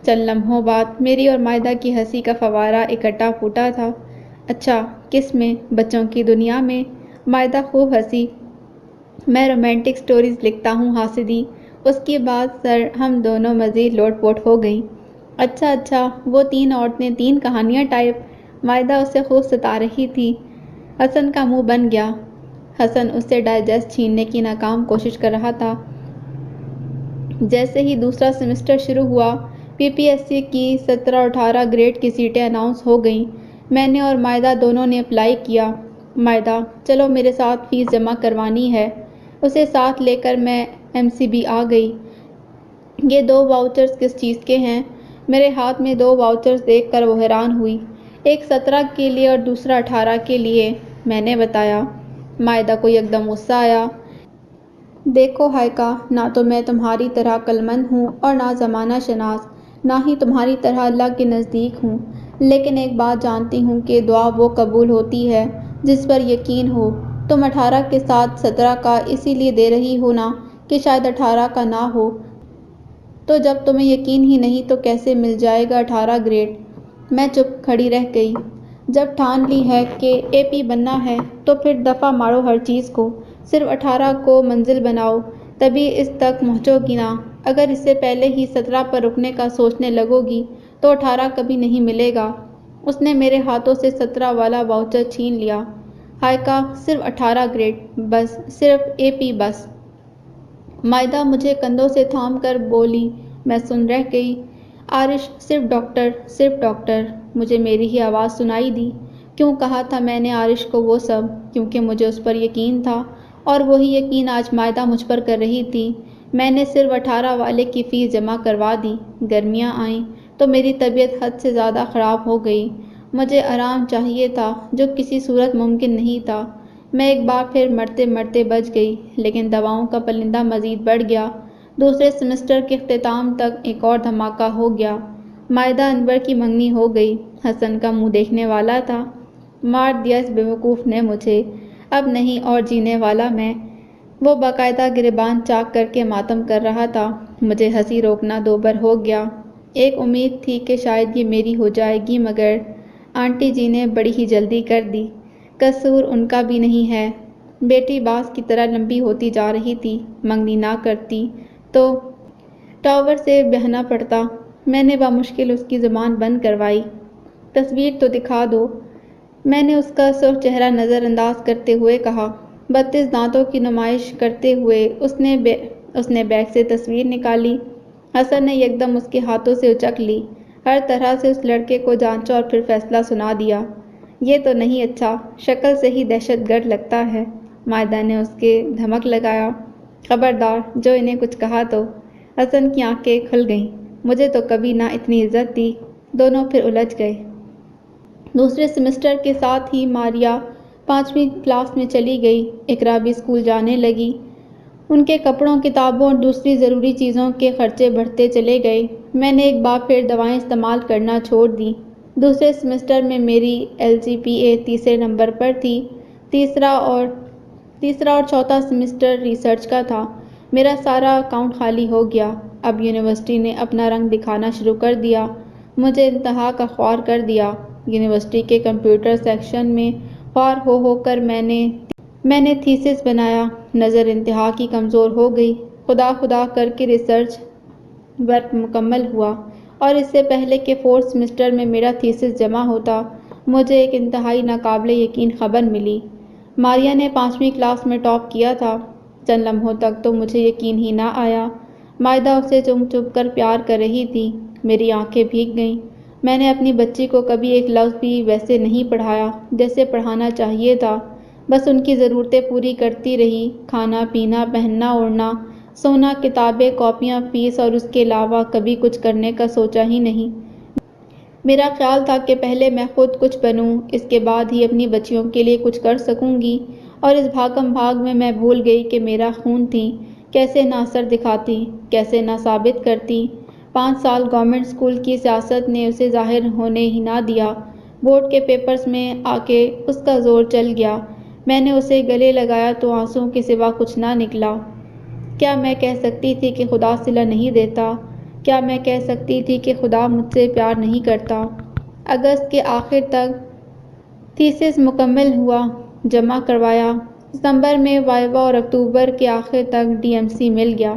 چند لمحوں بعد میری اور مائدہ کی ہنسی کا فوارہ اکٹھا پھوٹا تھا۔ اچھا، کس میں؟ بچوں کی دنیا میں؟ مائدہ خوب ہنسی۔ میں رومانٹک سٹوریز لکھتا ہوں حاسدی۔ اس کی بات سر ہم دونوں مزید لوٹ پوٹ ہو گئیں۔ اچھا، وہ 3 عورتیں 3 کہانیاں ٹائپ؟ مائدہ اسے خوب ستا رہی تھی۔ حسن کا منہ بن گیا۔ حسن اس سے ڈائجسٹ چھیننے کی ناکام کوشش کر رہا تھا۔ جیسے ہی دوسرا سیمسٹر شروع ہوا، PPSC کی 17 اور 18 گریڈ کی سیٹیں اناؤنس ہو گئیں۔ میں نے اور مائدہ دونوں نے اپلائی کیا۔ مائدہ، چلو میرے ساتھ فیس جمع کروانی ہے۔ اسے ساتھ لے کر میں MCB آ گئی۔ یہ 2 واؤچرز کس چیز کے ہیں؟ میرے ہاتھ میں 2 واؤچرز دیکھ کر وہ حیران ہوئی۔ ایک 17 کے لیے اور دوسرا 18 کے لیے، میں نے بتایا۔ مائدہ کو یکدم غصہ آیا۔ دیکھو ہائیکا، نہ تو میں تمہاری طرح عقلمند ہوں اور نہ زمانہ شناس، نہ ہی تمہاری طرح اللہ کے نزدیک ہوں، لیکن ایک بات جانتی ہوں کہ دعا وہ قبول ہوتی ہے جس پر یقین ہو۔ تم 18 کے ساتھ 17 کا اسی لیے دے رہی ہو نا کہ شاید 18 کا نہ ہو، تو جب تمہیں یقین ہی نہیں تو کیسے مل جائے گا 18 گریڈ؟ میں چپ کھڑی رہ گئی۔ جب ٹھان لی ہے کہ AP بننا ہے تو پھر دفعہ مارو ہر چیز کو، صرف 18 کو منزل بناؤ، تبھی اس تک پہنچو گی نا۔ اگر اس سے پہلے ہی 17 پر رکنے کا سوچنے لگو گی تو 18 کبھی نہیں ملے گا۔ اس نے میرے ہاتھوں سے 17 والا واؤچر چھین لیا۔ ہائیکا، صرف 18 گریڈ، بس صرف AP بس۔ مائدہ مجھے کندھوں سے تھام کر بولی۔ میں سن رہ گئی۔ عارش، صرف ڈاکٹر۔ مجھے میری ہی آواز سنائی دی۔ کیوں کہا تھا میں نے عارش کو وہ سب؟ کیونکہ مجھے اس پر یقین تھا، اور وہی یقین آج مائدہ مجھ پر کر رہی تھی۔ میں نے صرف 18 والے کی فیس جمع کروا دی۔ گرمیاں آئیں تو میری طبیعت حد سے زیادہ خراب ہو گئی۔ مجھے آرام چاہیے تھا، جو کسی صورت ممکن نہیں تھا۔ میں ایک بار پھر مرتے مرتے بچ گئی، لیکن دواؤں کا پرندہ مزید بڑھ گیا۔ دوسرے سیمسٹر کے اختتام تک ایک اور دھماکہ ہو گیا۔ مائدہ انور کی منگنی ہو گئی۔ حسن کا منہ دیکھنے والا تھا۔ مار دیا اس بیوقوف نے مجھے، اب نہیں اور جینے والا میں۔ وہ باقاعدہ گریبان چاک کر کے ماتم کر رہا تھا۔ مجھے ہنسی روکنا دوبر ہو گیا۔ ایک امید تھی کہ شاید یہ میری ہو جائے گی، مگر آنٹی جی نے بڑی ہی جلدی کر دی۔ قصور ان کا بھی نہیں ہے۔ بیٹی باز کی طرح لمبی ہوتی جا رہی تھی۔ منگنی نہ کرتی تو ٹاور سے بہنا پڑتا۔ میں نے بامشکل اس کی زبان بند کروائی۔ تصویر تو دکھا دو، میں نے اس کا سرخ چہرہ نظر انداز کرتے ہوئے کہا۔ 32 دانتوں کی نمائش کرتے ہوئے اس نے بیگ سے تصویر نکالی۔ حسن نے یکدم اس کے ہاتھوں سے اچک لی، ہر طرح سے اس لڑکے کو جانچا اور پھر فیصلہ سنا دیا۔ یہ تو نہیں اچھا، شکل سے ہی دہشت گرد لگتا ہے۔ مائدہ نے اس کے دھمک لگایا، خبردار جو انہیں کچھ کہا تو۔ حسن کی آنکھیں کھل گئیں، مجھے تو کبھی نہ اتنی عزت دی۔ دونوں پھر الجھ گئے۔ دوسرے سیمسٹر کے ساتھ ہی ماریا 5ویں کلاس میں چلی گئی، اقرا بھی اسکول جانے لگی۔ ان کے کپڑوں، کتابوں اور دوسری ضروری چیزوں کے خرچے بڑھتے چلے گئے۔ میں نے ایک بار پھر دوائیں استعمال کرنا چھوڑ دیں۔ دوسرے سیمسٹر میں میری LGPA تیسرے نمبر پر تھی۔ تیسرا اور چوتھا سیمسٹر ریسرچ کا تھا۔ میرا سارا اکاؤنٹ خالی ہو گیا۔ اب یونیورسٹی نے اپنا رنگ دکھانا شروع کر دیا، مجھے انتہا کا خوار کر دیا۔ یونیورسٹی کے کمپیوٹر سیکشن میں خوار ہو کر میں نے تھیسس بنایا۔ نظر انتہا کی کمزور ہو گئی۔ خدا کر کے ریسرچ ورک مکمل ہوا، اور اس سے پہلے کہ 4تھ سیمسٹر میں میرا تھیسس جمع ہوتا، مجھے ایک انتہائی ناقابل یقین خبر ملی۔ ماریا نے 5ویں کلاس میں ٹاپ کیا تھا۔ چند لمحوں تک تو مجھے یقین ہی نہ آیا۔ مائدہ اسے چپ کر پیار کر رہی تھی۔ میری آنکھیں بھیگ گئیں۔ میں نے اپنی بچی کو کبھی ایک لفظ بھی ویسے نہیں پڑھایا جیسے پڑھانا چاہیے تھا، بس ان کی ضرورتیں پوری کرتی رہی، کھانا پینا، پہننا اوڑھنا، سونا، کتابیں، کاپیاں، فیس، اور اس کے علاوہ کبھی کچھ کرنے کا سوچا ہی نہیں۔ میرا خیال تھا کہ پہلے میں خود کچھ بنوں، اس کے بعد ہی اپنی بچیوں کے لیے کچھ کر سکوں گی، اور اس بھاگم بھاگ میں بھول گئی کہ میرا خون تھی، کیسے نہ اثر دکھاتی، کیسے نہ ثابت کرتی۔ 5 سال گورنمنٹ اسکول کی سیاست نے اسے ظاہر ہونے ہی نہ دیا۔ بورڈ کے پیپرز میں آ کے اس کا زور چل گیا۔ میں نے اسے گلے لگایا تو آنسوؤں کے سوا کچھ نہ نکلا۔ کیا میں کہہ سکتی تھی کہ خدا صلہ نہیں دیتا؟ کیا میں کہہ سکتی تھی کہ خدا مجھ سے پیار نہیں کرتا؟ اگست کے آخر تک تھیسس مکمل ہوا، جمع کروایا۔ ستمبر میں وائوا اور اکتوبر کے آخر تک DMC مل گیا۔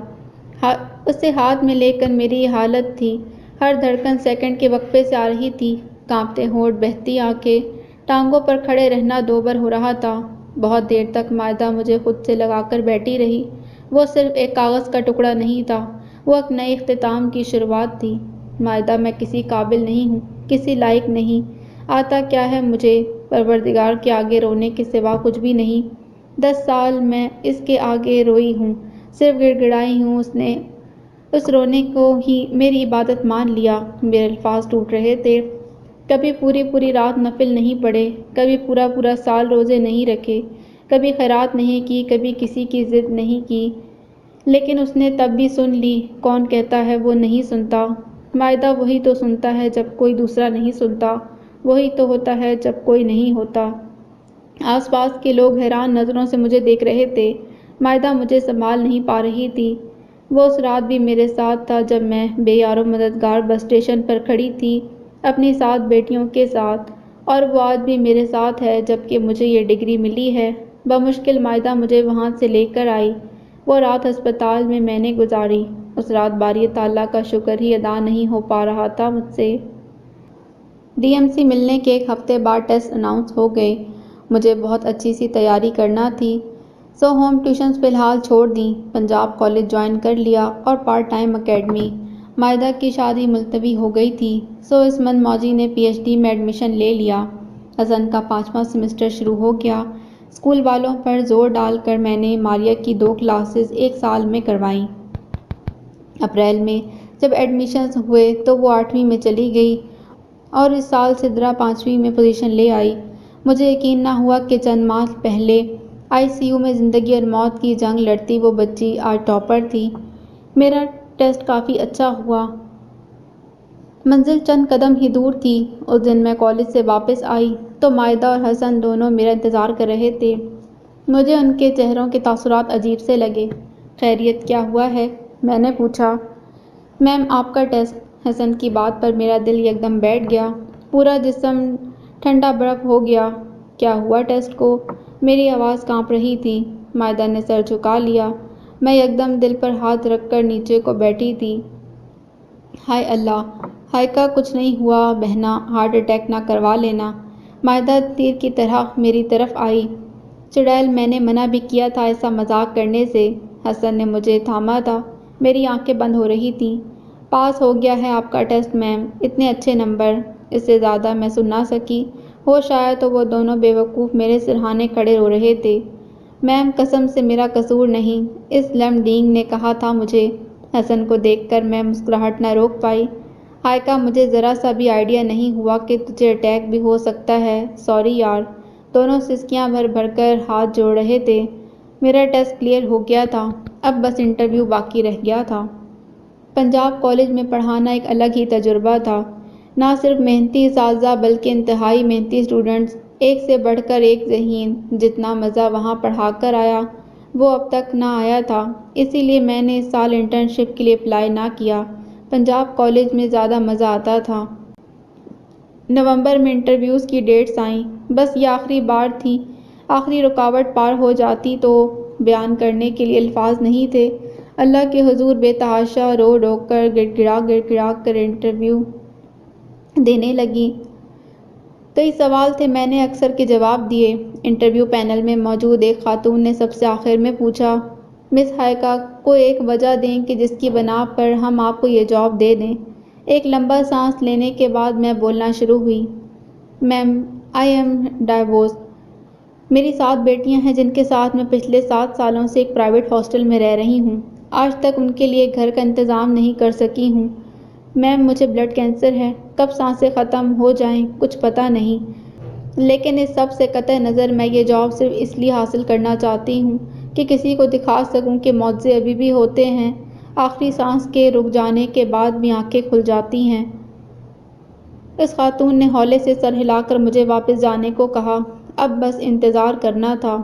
اسے ہاتھ میں لے کر میری یہ حالت تھی، ہر دھڑکن سیکنڈ کے وقفے سے آ رہی تھی، کانپتے ہونٹ، بہتی آنکھیں، ٹانگوں پر کھڑے رہنا دوبر ہو رہا تھا۔ بہت دیر تک مائدہ مجھے خود سے لگا کر بیٹھی رہی۔ وہ صرف ایک کاغذ کا ٹکڑا نہیں تھا، وہ ایک نئے اختتام کی شروعات تھی۔ مائدہ، میں کسی قابل نہیں ہوں، کسی لائق نہیں۔ آتا کیا ہے مجھے پروردگار کے آگے رونے کے سوا کچھ بھی نہیں۔ 10 سال میں اس کے آگے روئی ہوں، صرف گڑ گڑائی ہوں۔ اس نے اس رونے کو ہی میری عبادت مان لیا۔ میرے الفاظ ٹوٹ رہے تھے۔ کبھی پوری رات نفل نہیں پڑھے، کبھی پورا سال روزے نہیں رکھے، کبھی خیرات نہیں کی، کبھی کسی کی ضد نہیں کی، لیکن اس نے تب بھی سن لی۔ کون کہتا ہے وہ نہیں سنتا؟ مائدہ، وہی تو سنتا ہے جب کوئی دوسرا نہیں سنتا، وہی تو ہوتا ہے جب کوئی نہیں ہوتا۔ آس پاس کے لوگ حیران نظروں سے مجھے دیکھ رہے تھے۔ مائدہ مجھے سنبھال نہیں پا رہی تھی۔ وہ اس رات بھی میرے ساتھ تھا جب میں بے یار و مددگار بس اسٹیشن پر کھڑی تھی اپنی 7 بیٹیوں کے ساتھ، اور وہ آج بھی میرے ساتھ ہے جبکہ مجھے یہ ڈگری ملی ہے۔ بمشکل مائدہ مجھے وہاں سے لے کر آئی۔ وہ رات ہسپتال میں نے گزاری۔ اس رات باری تعالیٰ کا شکر ہی ادا نہیں ہو پا رہا تھا مجھ سے۔ DMC ملنے کے ایک ہفتے بعد ٹیسٹ اناؤنس ہو گئے۔ مجھے بہت اچھی سی تیاری کرنا تھی، سو ہوم ٹیوشنز فی الحال چھوڑ دیں، پنجاب کالج جوائن کر لیا، اور پارٹ ٹائم اکیڈمی۔ مائدہ کی شادی ملتوی ہو گئی تھی، سو اس منتھ موجی نے PhD میں ایڈمیشن لے لیا۔ حسن کا 5واں سیمسٹر شروع ہو گیا۔ اسکول والوں پر زور ڈال کر میں نے ماریا کی 2 کلاسز ایک سال میں کروائیں۔ اپریل میں جب ایڈمیشنز ہوئے تو وہ 8ویں میں چلی گئی، اور اس سال سدرا 5ویں میں پوزیشن لے آئی۔ مجھے یقین نہ ہوا کہ چند ماہ پہلے ICU میں زندگی اور موت کی جنگ لڑتی وہ بچی آج ٹاپر تھی۔ میرا ٹیسٹ کافی اچھا ہوا۔ منزل چند قدم ہی دور تھی۔ اس دن میں کالج سے واپس آئی تو مائدہ اور حسن دونوں میرا انتظار کر رہے تھے۔ مجھے ان کے چہروں کے تاثرات عجیب سے لگے۔ خیریت، کیا ہوا ہے؟ میں نے پوچھا۔ میم، آپ کا ٹیسٹ۔ حسن کی بات پر میرا دل یکدم بیٹھ گیا، پورا جسم ٹھنڈا برف ہو گیا۔ کیا ہوا ٹیسٹ کو؟ میری آواز کانپ رہی تھی۔ مائدہ نے سر جھکا لیا۔ میں یکدم دل پر ہاتھ رکھ کر نیچے کو بیٹھی تھی۔ ہائے اللہ! ہائیکا، کچھ نہیں ہوا بہنا، ہارٹ اٹیک نہ کروا لینا۔ مائدہ تیر کی طرح میری طرف آئی۔ چڑیل، میں نے منع بھی کیا تھا ایسا مذاق کرنے سے۔ حسن نے مجھے تھاما تھا، میری آنکھیں بند ہو رہی تھیں۔ پاس ہو گیا ہے آپ کا ٹیسٹ میم، اتنے اچھے نمبر۔ اس سے زیادہ میں سن نہ سکی، ہوش آیا تو وہ دونوں بے وقوف میرے سرہانے کھڑے رو رہے تھے۔ میم قسم سے میرا قصور نہیں، اس لم ڈینگ نے کہا تھا مجھے۔ حسن کو دیکھ کر میں مسکراہٹ نہ روک پائی۔ ہائیکا مجھے ذرا سا بھی آئیڈیا نہیں ہوا کہ تجھے اٹیک بھی ہو سکتا ہے، سوری یار۔ دونوں سسکیاں بھر بھر کر ہاتھ جوڑ رہے تھے۔ میرا ٹیسٹ کلیئر ہو گیا تھا، اب بس انٹرویو باقی رہ گیا تھا۔ پنجاب کالج میں پڑھانا ایک الگ ہی تجربہ تھا۔ نہ صرف محنتی اساتذہ بلکہ انتہائی محنتی اسٹوڈنٹس، ایک سے بڑھ کر ایک ذہین۔ جتنا مزہ وہاں پڑھا کر آیا وہ اب تک نہ آیا تھا، اسی لیے میں نے اس سال انٹرنشپ کے لیے اپلائی نہ کیا۔ پنجاب کالج میں زیادہ مزہ آتا تھا۔ نومبر میں انٹرویوز کی ڈیٹس آئیں، بس یہ آخری بار تھی۔ آخری رکاوٹ پار ہو جاتی تو بیان کرنے کے لیے الفاظ نہیں تھے۔ اللہ کے حضور بے تحاشا رو رو کر گڑ گڑا کر انٹرویو دینے لگی۔ کئی سوال تھے، میں نے اکثر کے جواب دیے۔ انٹرویو پینل میں موجود ایک خاتون نے سب سے آخر میں پوچھا، مس ہائیکا، کوئی ایک وجہ دیں کہ جس کی بنا پر ہم آپ کو یہ جاب دے دیں۔ ایک لمبا سانس لینے کے بعد میں بولنا شروع ہوئی، میم آئی ایم ڈائیورسڈ۔ میری 7 بیٹیاں ہیں جن کے ساتھ میں پچھلے 7 سالوں سے ایک پرائیویٹ ہاسٹل میں رہ رہی ہوں۔ آج تک ان کے لیے گھر کا انتظام نہیں کر سکی ہوں۔ میم مجھے بلڈ کینسر ہے، کب سانسیں ختم ہو جائیں کچھ پتہ نہیں، لیکن اس سب سے قطع نظر میں یہ جاب صرف اس لیے حاصل کرنا چاہتی ہوں کہ کسی کو دکھا سکوں کہ معجزے ابھی بھی ہوتے ہیں، آخری سانس کے رک جانے کے بعد بھی آنکھیں کھل جاتی ہیں۔ اس خاتون نے ہولے سے سر ہلا کر مجھے واپس جانے کو کہا۔ اب بس انتظار کرنا تھا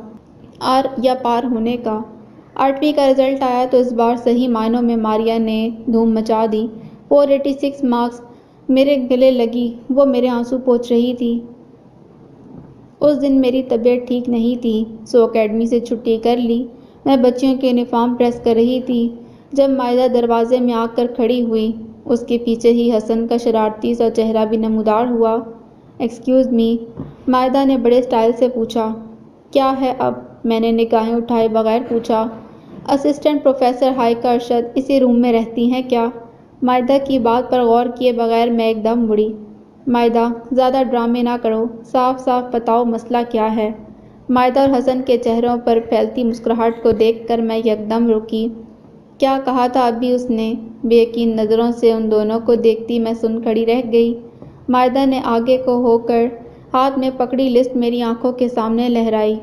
آر یا پار ہونے کا۔ 8ویں کا رزلٹ آیا تو اس بار صحیح معنوں میں ماریا نے دھوم مچا دی۔ 486 مارکس، میرے گلے لگی، وہ میرے آنسو پوچھ رہی تھی۔ اس دن میری طبیعت ٹھیک نہیں تھی، سو اکیڈمی سے چھٹی کر لی۔ میں بچیوں کے یونیفارم پریس کر رہی تھی جب مائدہ دروازے میں آ کر کھڑی ہوئی۔ اس کے پیچھے ہی حسن کا شرارتی سا چہرہ بھی نمودار ہوا۔ ایکسکیوز می، مائدہ نے بڑے اسٹائل سے پوچھا۔ کیا ہے اب؟ میں نے نگاہیں اٹھائے بغیر پوچھا۔ اسسٹنٹ پروفیسر ہائیکا ارشد اسی روم میں رہتی ہیں کیا؟ مائدہ کی بات پر غور کیے بغیر میں ایک دم مڑی۔ مائدہ زیادہ ڈرامے نہ کرو، صاف صاف بتاؤ مسئلہ کیا ہے؟ مائدہ اور حسن کے چہروں پر پھیلتی مسکراہٹ کو دیکھ کر میں یکدم رکی۔ کیا کہا تھا ابھی اس نے؟ بے یقین نظروں سے ان دونوں کو دیکھتی میں سن کھڑی رہ گئی۔ مائدہ نے آگے کو ہو کر ہاتھ میں پکڑی لسٹ میری آنکھوں کے سامنے لہرائی۔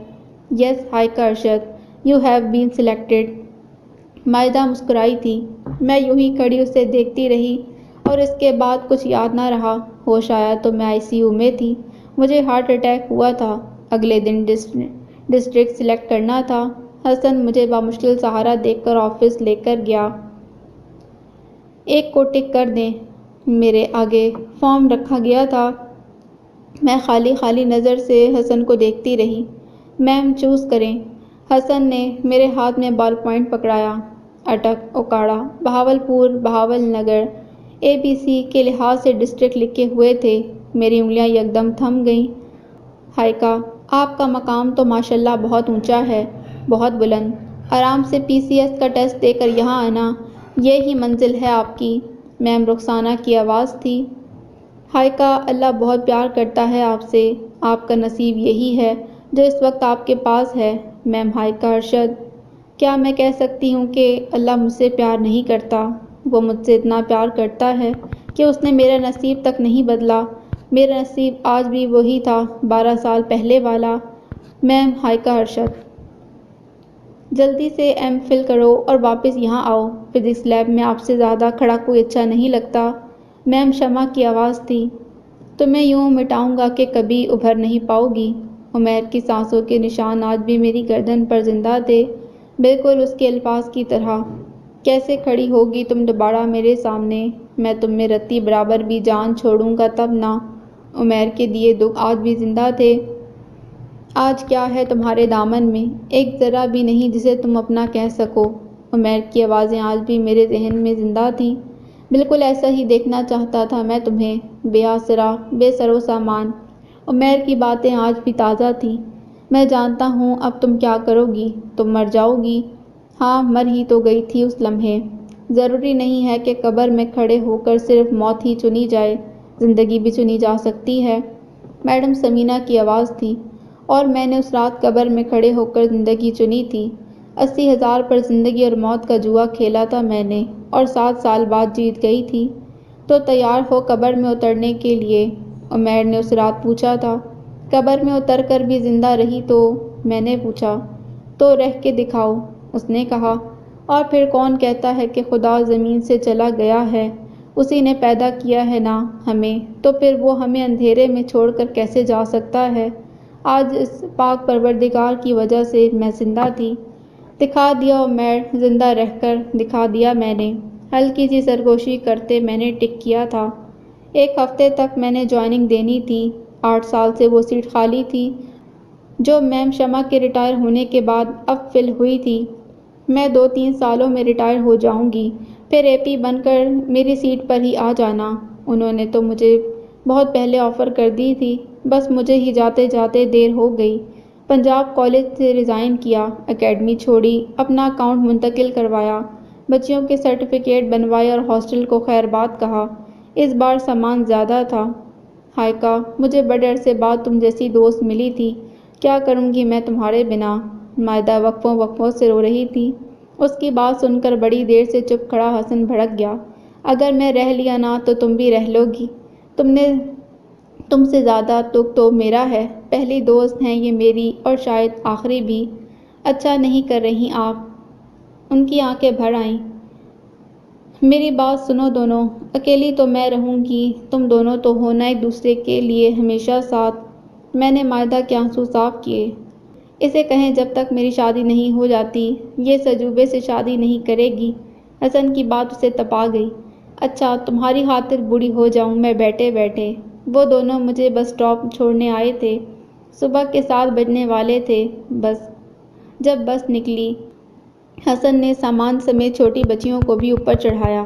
Yes Haika Arshad, you have been selected. Maida مسکرائی تھی۔ میں یوں ہی کھڑی اسے دیکھتی رہی اور اس کے بعد کچھ یاد نہ رہا۔ ہوش آیا تو میں آئی سی یو میں تھی، مجھے ہارٹ اٹیک ہوا تھا۔ اگلے دن ڈسٹرکٹ سلیکٹ کرنا تھا۔ حسن مجھے بامشکل سہارا دیکھ کر آفس لے کر گیا۔ ایک کو ٹک کر دیں، میرے آگے فارم رکھا گیا تھا۔ میں خالی نظر سے حسن کو دیکھتی رہی۔ میم چوز کریں۔ حسن نے میرے ہاتھ میں بال پوائنٹ پکڑایا۔ اٹک، اوکاڑا، بہاولپور، بہاول نگر، ABC کے لحاظ سے ڈسٹرکٹ لکھے ہوئے تھے۔ میری انگلیاں یکدم تھم گئیں۔ ہائیکا، آپ کا مقام تو ماشاءاللہ بہت اونچا ہے، بہت بلند۔ آرام سے PCS کا ٹیسٹ دے کر یہاں آنا، یہ ہی منزل ہے آپ کی۔ میم رخسانہ کی آواز تھی۔ ہائیکا، اللہ بہت پیار کرتا ہے آپ سے، آپ کا نصیب یہی ہے جو اس وقت آپ کے پاس ہے۔ میم ہائیکا ارشد، کیا میں کہہ سکتی ہوں کہ اللہ مجھ سے پیار نہیں کرتا؟ وہ مجھ سے اتنا پیار کرتا ہے کہ اس نے میرا نصیب تک نہیں بدلا۔ میرا نصیب آج بھی وہی تھا 12 سال پہلے والا۔ میم ہائیکا ارشد، جلدی سے M.Phil کرو اور واپس یہاں آؤ، فزکس لیب میں آپ سے زیادہ کھڑا کوئی اچھا نہیں لگتا۔ میم شمع کی آواز تھی۔ تمہیں یوں مٹاؤں گا کہ کبھی ابھر نہیں پاؤ گی۔ عمیر کی سانسوں کے نشان آج بھی میری گردن پر زندہ تھے، بالکل اس کے الفاظ کی طرح۔ کیسے کھڑی ہوگی تم دوبارہ میرے سامنے؟ میں تم میں رتی برابر بھی جان چھوڑوں گا تب نہ۔ عمیر کے دیے دکھ آج بھی زندہ تھے۔ آج کیا ہے تمہارے دامن میں؟ ایک ذرہ بھی نہیں جسے تم اپنا کہہ سکو۔ عمیر کی آوازیں آج بھی میرے ذہن میں زندہ تھیں۔ بالکل ایسا ہی دیکھنا چاہتا تھا میں تمہیں، بے آسرا، بے سر و سامان۔ عمیر کی باتیں آج بھی تازہ تھیں۔ میں جانتا ہوں اب تم کیا کرو گی، تم مر جاؤ گی۔ ہاں، مر ہی تو گئی تھی اس لمحے۔ ضروری نہیں ہے کہ قبر میں کھڑے ہو کر صرف موت ہی چنی جائے، زندگی بھی چنی جا سکتی ہے۔ میڈم سمینا کی آواز تھی، اور میں نے اس رات قبر میں کھڑے ہو کر زندگی چنی تھی۔ 80,000 پر زندگی اور موت کا جوا کھیلا تھا میں نے، اور 7 سال بعد جیت گئی تھی۔ تو تیار ہو قبر میں اترنے کے لیے؟ عمیر نے اس رات پوچھا تھا۔ قبر میں اتر کر بھی زندہ رہی تو؟ میں نے پوچھا۔ تو رہ کے دکھاؤ، اس نے کہا۔ اور پھر کون کہتا ہے کہ خدا زمین سے چلا گیا ہے؟ اسی نے پیدا کیا ہے نا ہمیں، تو پھر وہ ہمیں اندھیرے میں چھوڑ کر کیسے جا سکتا ہے؟ آج اس پاک پروردگار کی وجہ سے میں زندہ تھی۔ دکھا دیا عمیر، زندہ رہ کر دکھا دیا میں نے۔ ہلکی سی سرگوشی کرتے میں نے ٹک کیا تھا۔ 1 ہفتے تک میں نے جوائننگ دینی تھی۔ 8 سال سے وہ سیٹ خالی تھی جو میم شمع کے ریٹائر ہونے کے بعد اب فل ہوئی تھی۔ میں 2-3 سالوں میں ریٹائر ہو جاؤں گی، پھر اے پی بن کر میری سیٹ پر ہی آ جانا۔ انہوں نے تو مجھے بہت پہلے آفر کر دی تھی، بس مجھے ہی جاتے جاتے دیر ہو گئی۔ پنجاب کالج سے ریزائن کیا، اکیڈمی چھوڑی، اپنا اکاؤنٹ منتقل کروایا، بچیوں کے سرٹیفکیٹ بنوائے اور ہاسٹل کو خیر بات کہا۔ اس بار سامان زیادہ تھا۔ ہائیکا، مجھے بڑے عرصے بعد تم جیسی دوست ملی تھی۔ کیا کروں گی میں تمہارے بنا؟ مائدہ وقفوں وقفوں سے رو رہی تھی۔ اس کی بات سن کر بڑی دیر سے چپ کھڑا حسن بھڑک گیا۔ اگر میں رہ لیا نا تو تم بھی رہ لو گی۔ تم سے زیادہ دکھ تو میرا ہے۔ پہلی دوست ہیں یہ میری، اور شاید آخری بھی۔ اچھا نہیں کر رہی آپ؟ ان کی آنکھیں بھر آئیں۔ میری بات سنو دونوں، اکیلی تو میں رہوں گی، تم دونوں تو ہونا ایک دوسرے کے لیے ہمیشہ ساتھ۔ میں نے مائدہ کے آنسو صاف کیے۔ اسے کہیں جب تک میری شادی نہیں ہو جاتی، یہ سجوبے سے شادی نہیں کرے گی۔ حسن کی بات اسے تپا گئی۔ اچھا، تمہاری خاطر بوڑھی ہو جاؤں میں بیٹھے بیٹھے؟ وہ دونوں مجھے بس اسٹاپ چھوڑنے آئے تھے۔ صبح کے 7 بجنے والے تھے۔ جب بس نکلی، حسن نے سامان سمیت چھوٹی بچیوں کو بھی اوپر چڑھایا۔